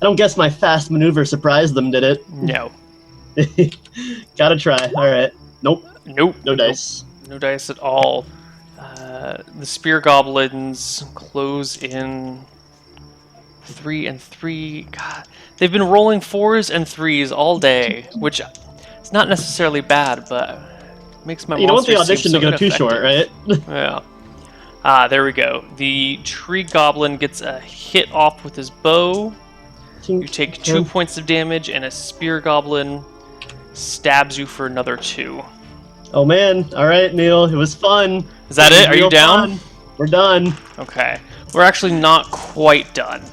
I don't guess my fast maneuver surprised them, did it? No. Gotta try, alright. Nope. Nope. No dice. No dice at all. The spear goblins close in 3 and 3. God, they've been rolling 4s and 3s all day, which is not necessarily bad, but makes my You don't want the monsters audition seem to so go too short, ineffective. right? Yeah. There we go. The tree goblin gets a hit off with his bow. You take 2 points of damage, and a spear goblin stabs you for another 2. Oh man, alright Neil, it was fun. Is that it? Are you down? Fun. We're done. Okay. We're actually not quite done.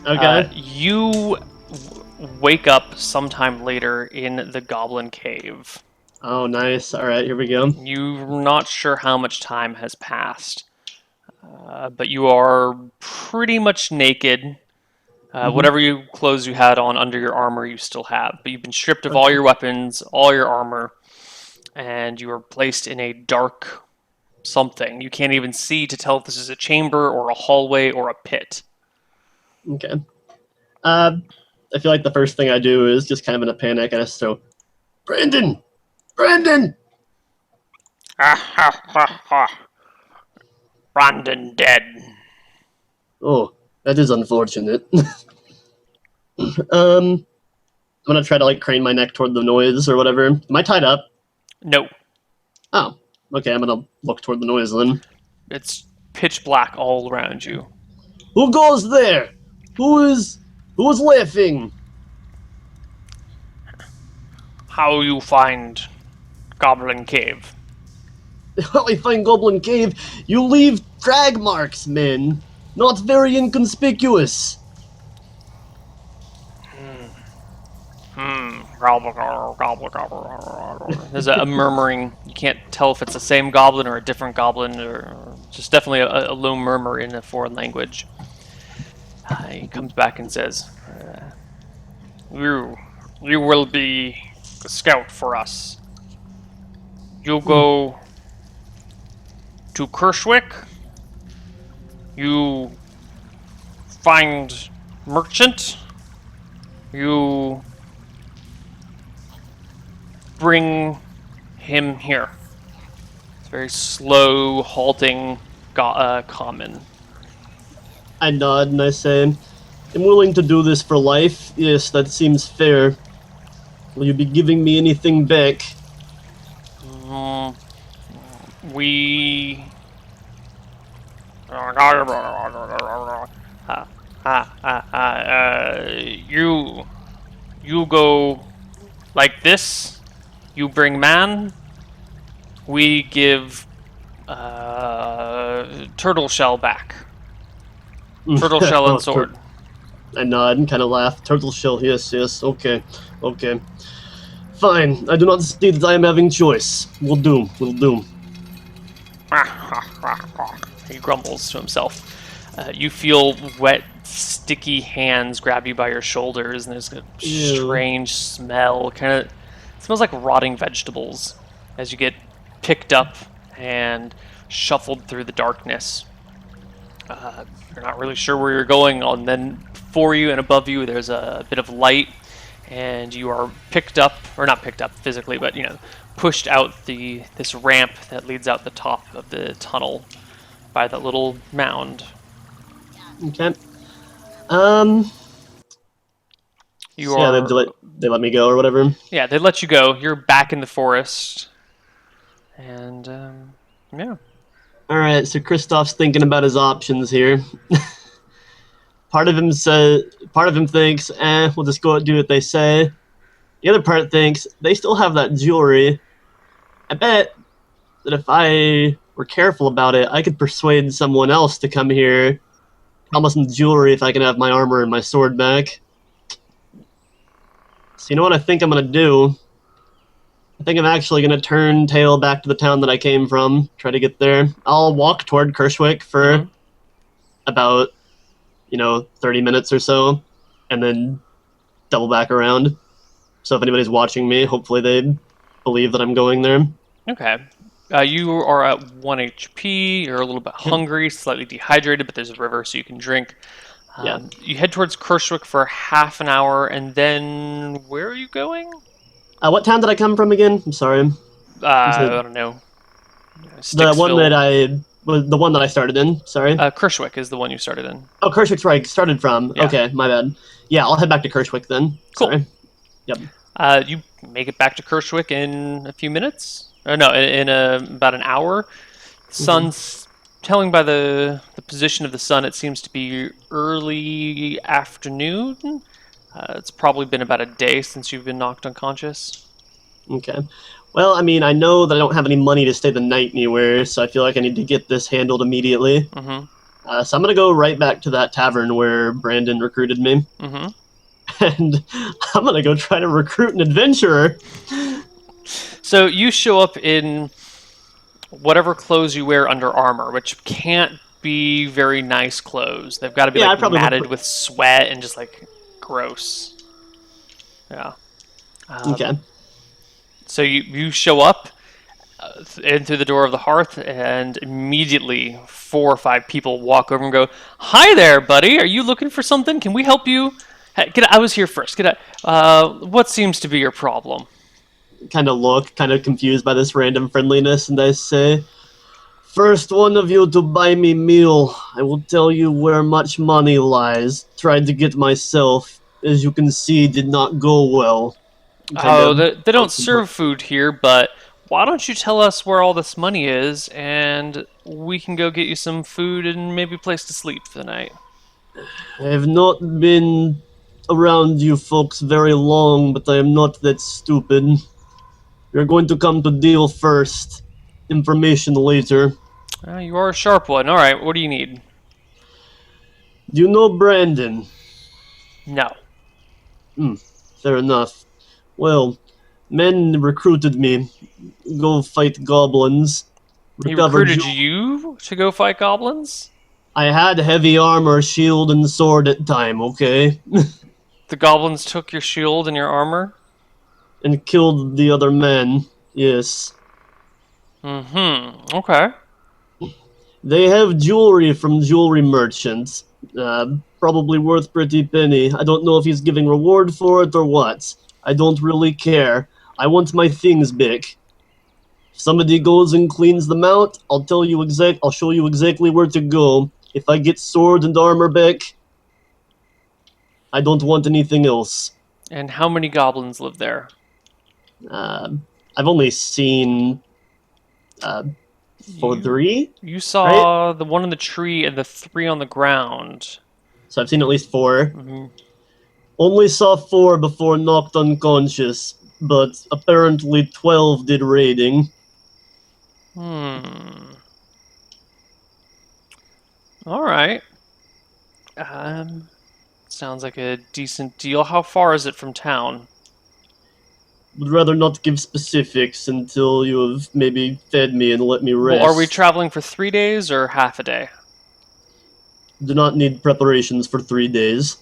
Okay. You wake up sometime later in the goblin cave. Oh nice, alright, here we go. You're not sure how much time has passed, but you are pretty much naked. Whatever clothes you had on under your armor, you still have, but you've been stripped of all your weapons, all your armor, and you are placed in a dark something. You can't even see to tell if this is a chamber or a hallway or a pit. Okay. I feel like the first thing I do is just kind of in a panic, and I just throw, Brandon! Brandon! Brandon dead. Oh, that is unfortunate. I'm gonna try to like crane my neck toward the noise or whatever. Am I tied up? No. Oh, okay. I'm gonna look toward the noise then. It's pitch black all around you. Who goes there? Who's laughing? How you find Goblin Cave? How I find Goblin Cave? You leave drag marks, men. Not very inconspicuous. There's a murmuring. You can't tell if it's the same goblin or a different goblin, or just definitely a low murmur in a foreign language. He comes back and says, You will be a scout for us. You go to Kershwick. You find merchant. You bring him here. It's very slow, halting, common. I nod and I say, I'm willing to do this for life. Yes, that seems fair. Will you be giving me anything back? Mm, we. You go like this. You bring man. We give turtle shell back. Turtle shell and sword. I nod and kind of laugh. Turtle shell, yes, okay. Fine, I do not see that I am having choice. Will do. He grumbles to himself. You feel wet, sticky hands grab you by your shoulders, and there's a strange smell. Kind of smells like rotting vegetables as you get picked up and shuffled through the darkness. You're not really sure where you're going. And then before you and above you, there's a bit of light, and you are picked up, or not picked up physically, but pushed out this ramp that leads out the top of the tunnel by that little mound. Okay. They let me go or whatever. Yeah, they let you go. You're back in the forest, and yeah. All right, so Kristoff's thinking about his options here. Part of him thinks, we'll just go out and do what they say. The other part thinks they still have that jewelry. I bet that if I were careful about it, I could persuade someone else to come here, promise them the jewelry if I can have my armor and my sword back. So you know what I think I'm gonna do? I think I'm actually gonna turn tail back to the town that I came from, try to get there. I'll walk toward Kershwick for about 30 minutes or so, and then double back around. So if anybody's watching me, hopefully they believe that I'm going there. Okay. You are at 1 HP. You're a little bit hungry, slightly dehydrated, but there's a river so you can drink. You head towards Kershwick for half an hour, and then where are you going? What town did I come from again? I'm sorry. I don't know. The one that I started in. Sorry. Kershwick is the one you started in. Oh, Kershwick's where I started from. Yeah. Okay, my bad. Yeah, I'll head back to Kershwick then. Cool. Sorry. Yep. You make it back to Kershwick in a few minutes. Or no, in about an hour. Sun's telling by the position of the sun, it seems to be early afternoon. It's probably been about a day since you've been knocked unconscious. Okay. Well, I mean, I know that I don't have any money to stay the night anywhere, so I feel like I need to get this handled immediately. So I'm going to go right back to that tavern where Brandon recruited me. And I'm going to go try to recruit an adventurer. So you show up in whatever clothes you wear under armor, which can't be very nice clothes. They've got to be matted with sweat and just gross. Yeah. Okay. So you show up in through the door of the hearth, and immediately 4 or 5 people walk over and go, "Hi there, buddy. Are you looking for something? Can we help you? Hey, I was here first. What seems to be your problem?" Kind of confused by this random friendliness, and I say, "First one of you to buy me meal, I will tell you where much money lies. Tried to get myself, as you can see, did not go well." They don't serve food here, but why don't you tell us where all this money is, and we can go get you some food and maybe a place to sleep for the night. I have not been around you folks very long, but I am not that stupid. You're going to come to deal first. Information later. You are a sharp one. All right, what do you need? Do you know Brandon? No. Fair enough. Well, men recruited me. Go fight goblins. He recruited you to go fight goblins? I had heavy armor, shield, and sword at time, okay? The goblins took your shield and your armor? And killed the other men, yes. Okay. They have jewelry from jewelry merchants. Probably worth pretty penny. I don't know if he's giving reward for it or what. I don't really care. I want my things back. If somebody goes and cleans them out, I'll show you exactly where to go. If I get sword and armor back, I don't want anything else. And how many goblins live there? I've only seen You 3, you right? saw the one in the tree and the 3 on the ground. So I've seen at least 4. Mhm. Only saw 4 before knocked unconscious, but apparently 12 did raiding. Hmm. All right. Sounds like a decent deal. How far is it from town? Would rather not give specifics until you have maybe fed me and let me Well, are we rest. traveling for 3 days or half a day? Do not need preparations for 3 days.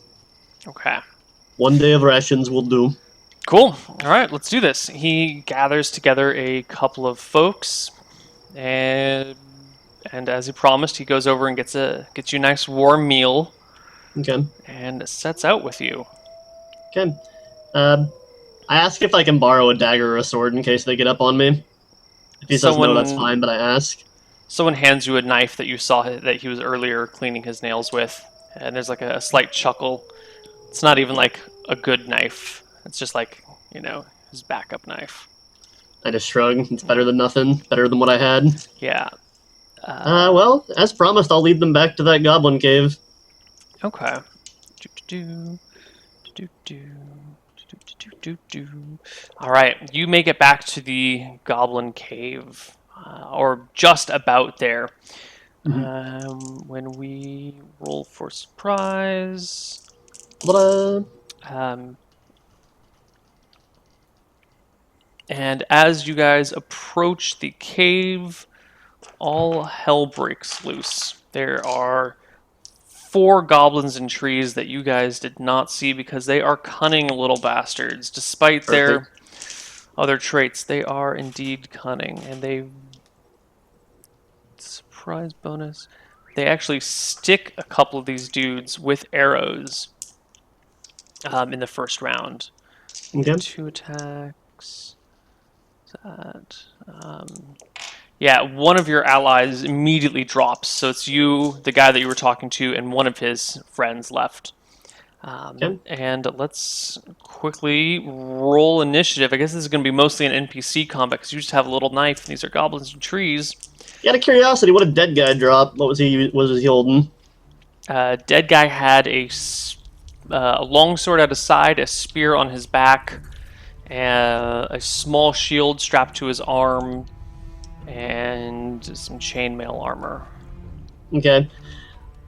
Okay. 1 day of rations will do. Cool. All right, let's do this. He gathers together a couple of folks, and as he promised, he goes over and gets you a nice warm meal Okay. and sets out with you. Okay. Uh, I ask if I can borrow a dagger or a sword in case they get up on me. If he says no, that's Someone fine, but I ask. someone hands you a knife that you saw that he was earlier cleaning his nails with, and there's like a slight chuckle. It's not even like a good knife. It's just like, his backup knife. I just shrug. It's better than nothing. Better than what I had. Yeah. Well, as promised, I'll lead them back to that goblin cave. Okay. Do, do, do, do, do, do, do. All right, you make it back to the goblin cave, or just about there. Mhm. When we roll for surprise, But, um, and as you guys approach the cave, all hell breaks loose. There are 4 goblins in trees that you guys did not see because they are cunning little bastards. Despite perfect. their other traits, they are indeed cunning, and they surprise bonus. They actually stick a couple of these dudes with arrows in the first round. They Okay. get 2 attacks. That. Yeah, one of your allies immediately drops. So it's you, the guy that you were talking to, and one of his friends left. Okay. And let's quickly roll initiative. I guess this is going to be mostly an NPC combat because you just have a little knife, and these are goblins and trees. Yeah, out of curiosity, what did dead guy drop? What was he holding? Dead guy had a long sword at his side, a spear on his back, a small shield strapped to his arm, and some chainmail armor. Okay.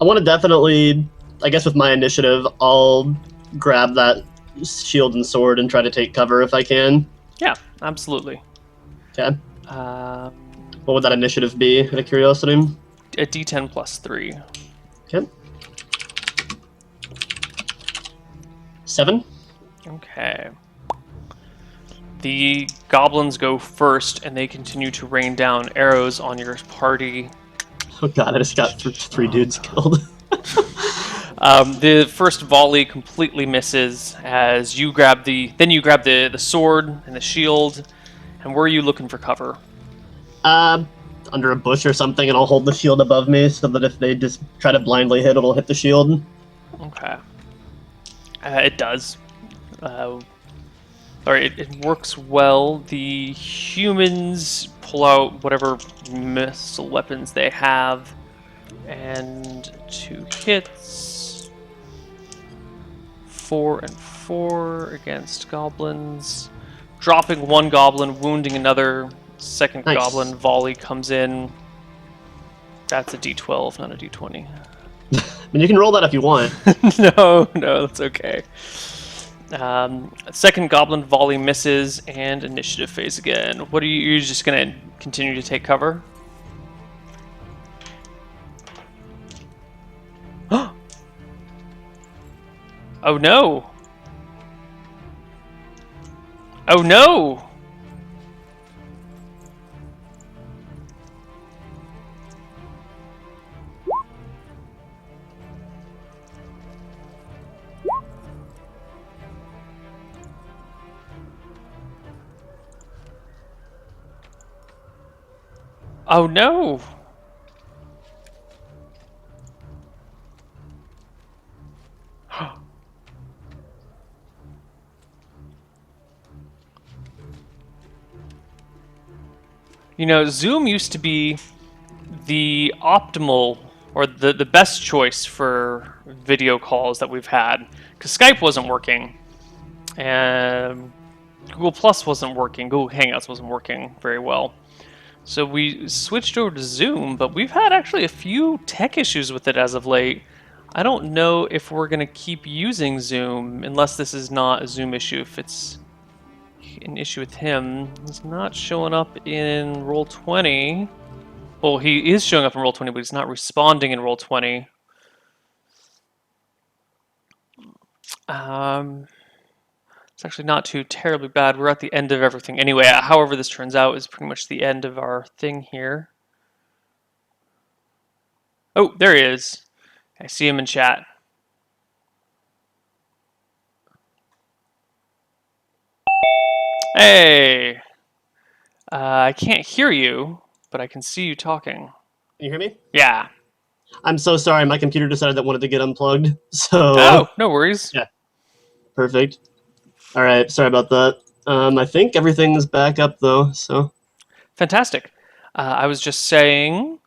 I want to definitely, I guess with my initiative, I'll grab that shield and sword and try to take cover if I can. Yeah, absolutely. Okay. Um, What would that initiative be, out of curiosity? a D10 plus 3. Okay. 7. Okay. The goblins go first, and they continue to rain down arrows on your party. Oh god, I just got 3 dudes killed. The first volley completely misses as you grab the sword and the shield. And where are you looking for cover? Uh, Under a bush or something, and I'll hold the shield above me so that if they just try to blindly hit, it'll hit the shield. Okay. It does. Or it works well. The humans pull out whatever missile weapons they have, and 2 hits. 4 and 4 against goblins. Dropping 1 goblin, wounding another. Second Nice. goblin volley comes in. That's a D12, not a D20. I mean, you can roll that if you want. No, that's okay. Second goblin volley misses, and initiative phase again. What are you just going to continue to take cover? Oh no! Oh no! Oh no! You know, Zoom used to be the optimal or the best choice for video calls that we've had, because Skype wasn't working, and Google Plus wasn't working, Google Hangouts wasn't working very well. So we switched over to Zoom, but we've had actually a few tech issues with it as of late. I don't know if we're going to keep using Zoom unless this is not a Zoom issue. If it's an issue with him, he's not showing up in Roll20. Well, he is showing up in Roll20, but he's not responding in Roll20. It's actually not too terribly bad. We're at the end of everything. Anyway, however this turns out is pretty much the end of our thing here. Oh, there he is. I see him in chat. Hey! I can't hear you, but I can see you talking. Can you hear me? Yeah. I'm so sorry. My computer decided that it wanted to get unplugged. So. Oh, no worries. Yeah. Perfect. All right. Sorry about that. I think everything's back up though. So. Fantastic. I was just saying,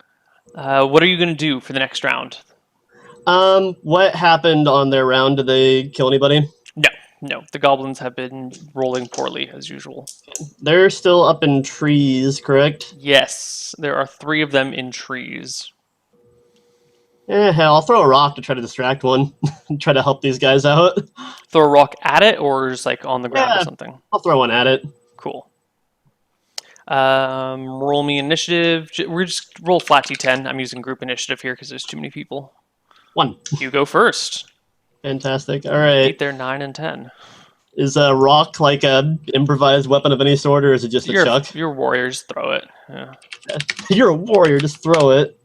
what are you going to do for the next round? What happened on their round? Did they kill anybody? No. The goblins have been rolling poorly as usual. They're still up in trees, correct? Yes, there are 3 of them in trees. Hell, I'll throw a rock to try to distract one. Try to help these guys out. Throw a rock at it, or just like on the ground or something? I'll throw one at it. Cool. Roll me initiative. We're just roll flat d10. I'm using group initiative here because there's too many people. 1. You go first. Fantastic. All right. 8 there, 9 and 10. Is a rock like a improvised weapon of any sort, or is it just a chuck? You're warriors. Throw it. Yeah. You're a warrior. Just throw it.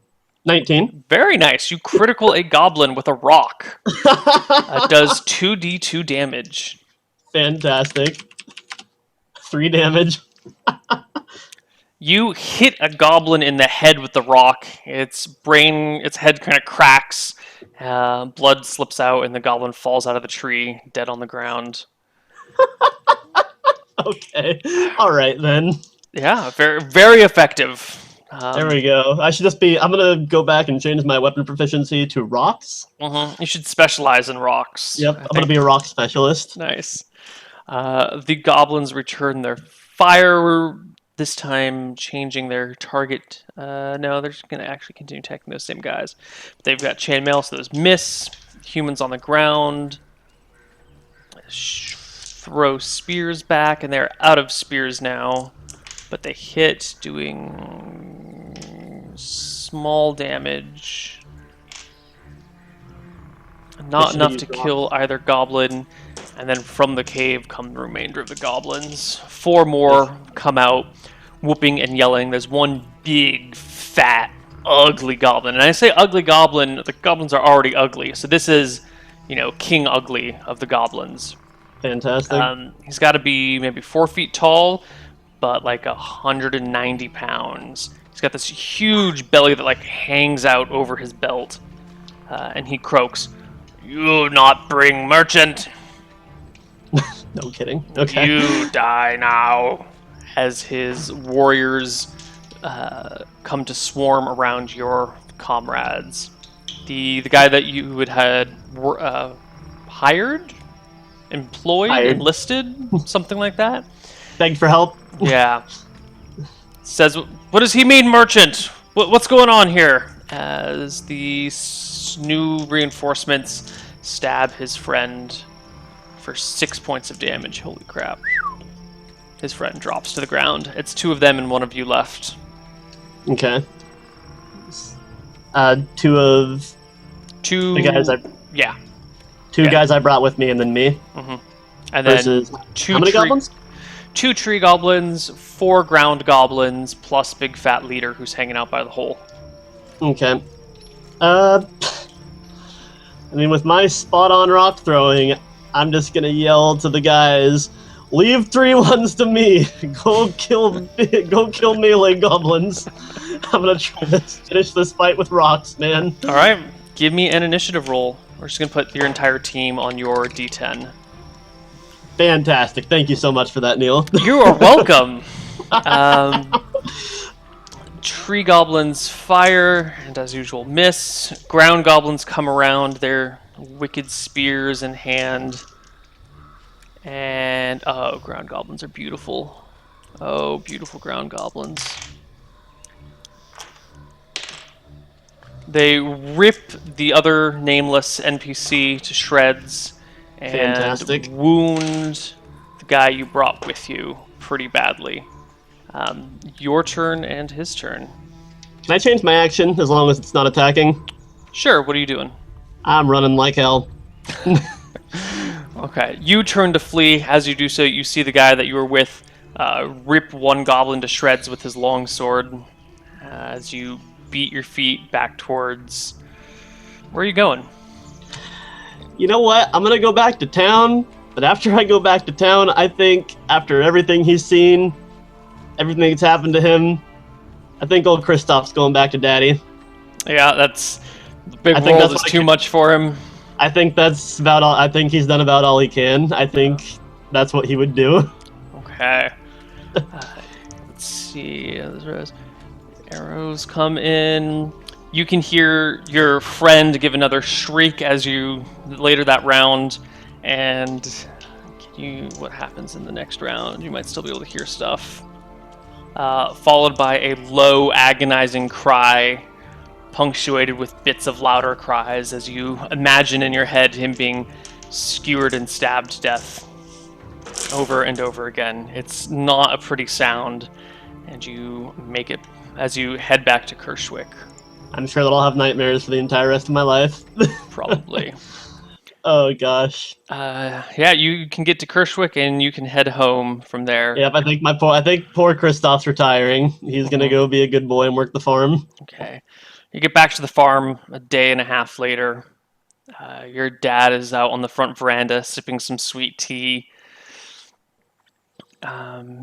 19. Very nice. You critical a goblin with a rock. Does 2d2 damage. Fantastic. 3 damage. You hit a goblin in the head with the rock. Its head kind of cracks. Blood slips out, and the goblin falls out of the tree, dead on the ground. Okay. All right, then. Yeah, very, very effective. There we go. I'm going to go back and change my weapon proficiency to rocks. You should specialize in rocks. Yep, I'm going to be a rock specialist. Nice. The goblins return their fire, this time changing their target. No, they're just going to actually continue attacking those same guys. They've got chainmail, so those miss. Humans on the ground. Throw spears back, and they're out of spears now. But they hit, doing small damage. Not enough to kill either goblin. And then from the cave come the remainder of the goblins. 4 more come out, whooping and yelling. There's one big, fat, ugly goblin. And I say ugly goblin, the goblins are already ugly. So this is, King Ugly of the goblins. Fantastic. He's got to be maybe 4 feet tall, but like 190 pounds. He's got this huge belly that hangs out over his belt. And he croaks, "You not bring merchant." No kidding. Okay. You die now. As his warriors come to swarm around your comrades. The guy that you had hired, enlisted, something like that. Begged for help. Yeah. Says, "What does he mean, merchant? What's going on here?" As the new reinforcements stab his friend for 6 points of damage. Holy crap. His friend drops to the ground. It's 2 of them and 1 of you left. Okay. 2 of... 2... The guys Yeah. 2 guys I brought with me, and then me. Mm-hmm. And then versus... 2 how many goblins? 2 tree goblins, 4 ground goblins, plus big fat leader who's hanging out by the hole. Okay. With my spot-on rock throwing, I'm just gonna yell to the guys, "Leave 3 ones to me. Go kill melee goblins. I'm gonna try to finish this fight with rocks, man." All right, give me an initiative roll. We're just gonna put your entire team on your D10. Fantastic. Thank you so much for that, Neil. You are welcome. tree goblins fire, and as usual, miss. Ground goblins come around, their wicked spears in hand. And, oh, ground goblins are beautiful. Oh, beautiful ground goblins. They rip the other nameless NPC to shreds and Fantastic. wound the guy you brought with you pretty badly. Your turn and his turn. Can I change my action as long as it's not attacking? Sure, what are you doing? I'm running like hell. Okay, you turn to flee. As you do so, you see the guy that you were with rip one goblin to shreds with his long sword as you beat your feet back towards... Where are you going? You know what? I'm gonna go back to town, but after I go back to town, I think after everything he's seen, everything that's happened to him, I think old Kristoff's going back to daddy. Yeah, that's... The big I think world that's is too much for him. I think that's about all. I think he's done about all he can. I think that's what he would do. Okay. Let's see. Arrows come in. You can hear your friend give another shriek as you later that round, and what happens in the next round? You might still be able to hear stuff. Followed by a low, agonizing cry, punctuated with bits of louder cries as you imagine in your head him being skewered and stabbed to death over and over again. It's not a pretty sound, and you make it as you head back to Kershwick. I'm sure that I'll have nightmares for the entire rest of my life. Probably. Oh gosh. Yeah, you can get to Kershwick and you can head home from there. Yep, I think poor Kristoff's retiring. He's gonna go be a good boy and work the farm. Okay. You get back to the farm a day and a half later. Your dad is out on the front veranda sipping some sweet tea.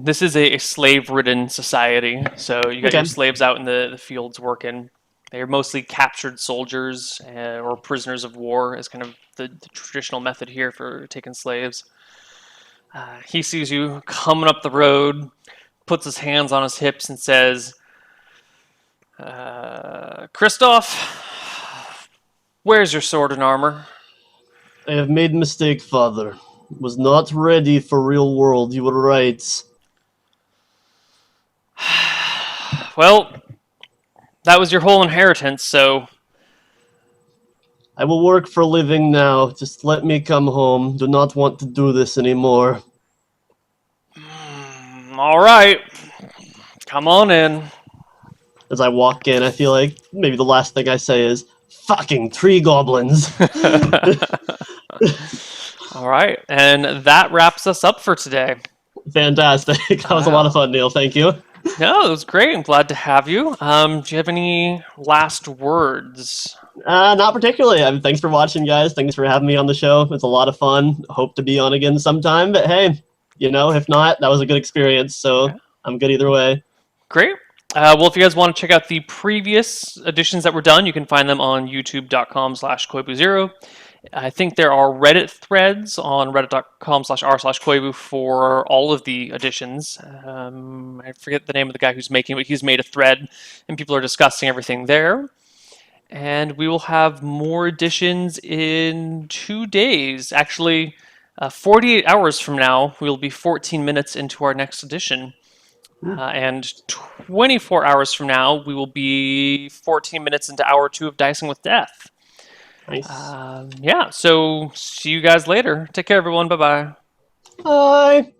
This is a slave-ridden society, so you got your slaves out in the fields working. They are mostly captured soldiers or prisoners of war as kind of the traditional method here for taking slaves. He sees you coming up the road, puts his hands on his hips and says, Kristoff, where's your sword and armor? I have made a mistake, father. Was not ready for real world, you were right. Well, that was your whole inheritance, so... I will work for a living now. Just let me come home. Do not want to do this anymore. All right. Come on in. As I walk in, I feel like maybe the last thing I say is, fucking tree goblins. All right, and that wraps us up for today. Fantastic. That was a lot of fun, Neil. Thank you. No, it was great. I'm glad to have you. Do you have any last words? Not particularly. Thanks for watching, guys. Thanks for having me on the show. It's a lot of fun. Hope to be on again sometime. But hey, if not, that was a good experience. So okay. I'm good either way. Great. Well, if you guys want to check out the previous editions that were done, you can find them on youtube.com/Koibu0. I think there are Reddit threads on reddit.com/r/Koibu for all of the editions. I forget the name of the guy who's making it, but he's made a thread, and people are discussing everything there. And we will have more editions in 2 days. Actually, 48 hours from now, we'll be 14 minutes into our next edition. And 24 hours from now, we will be 14 minutes into hour 2 of Dicing with Death. Nice. Yeah, so see you guys later. Take care, everyone. Bye-bye. Bye.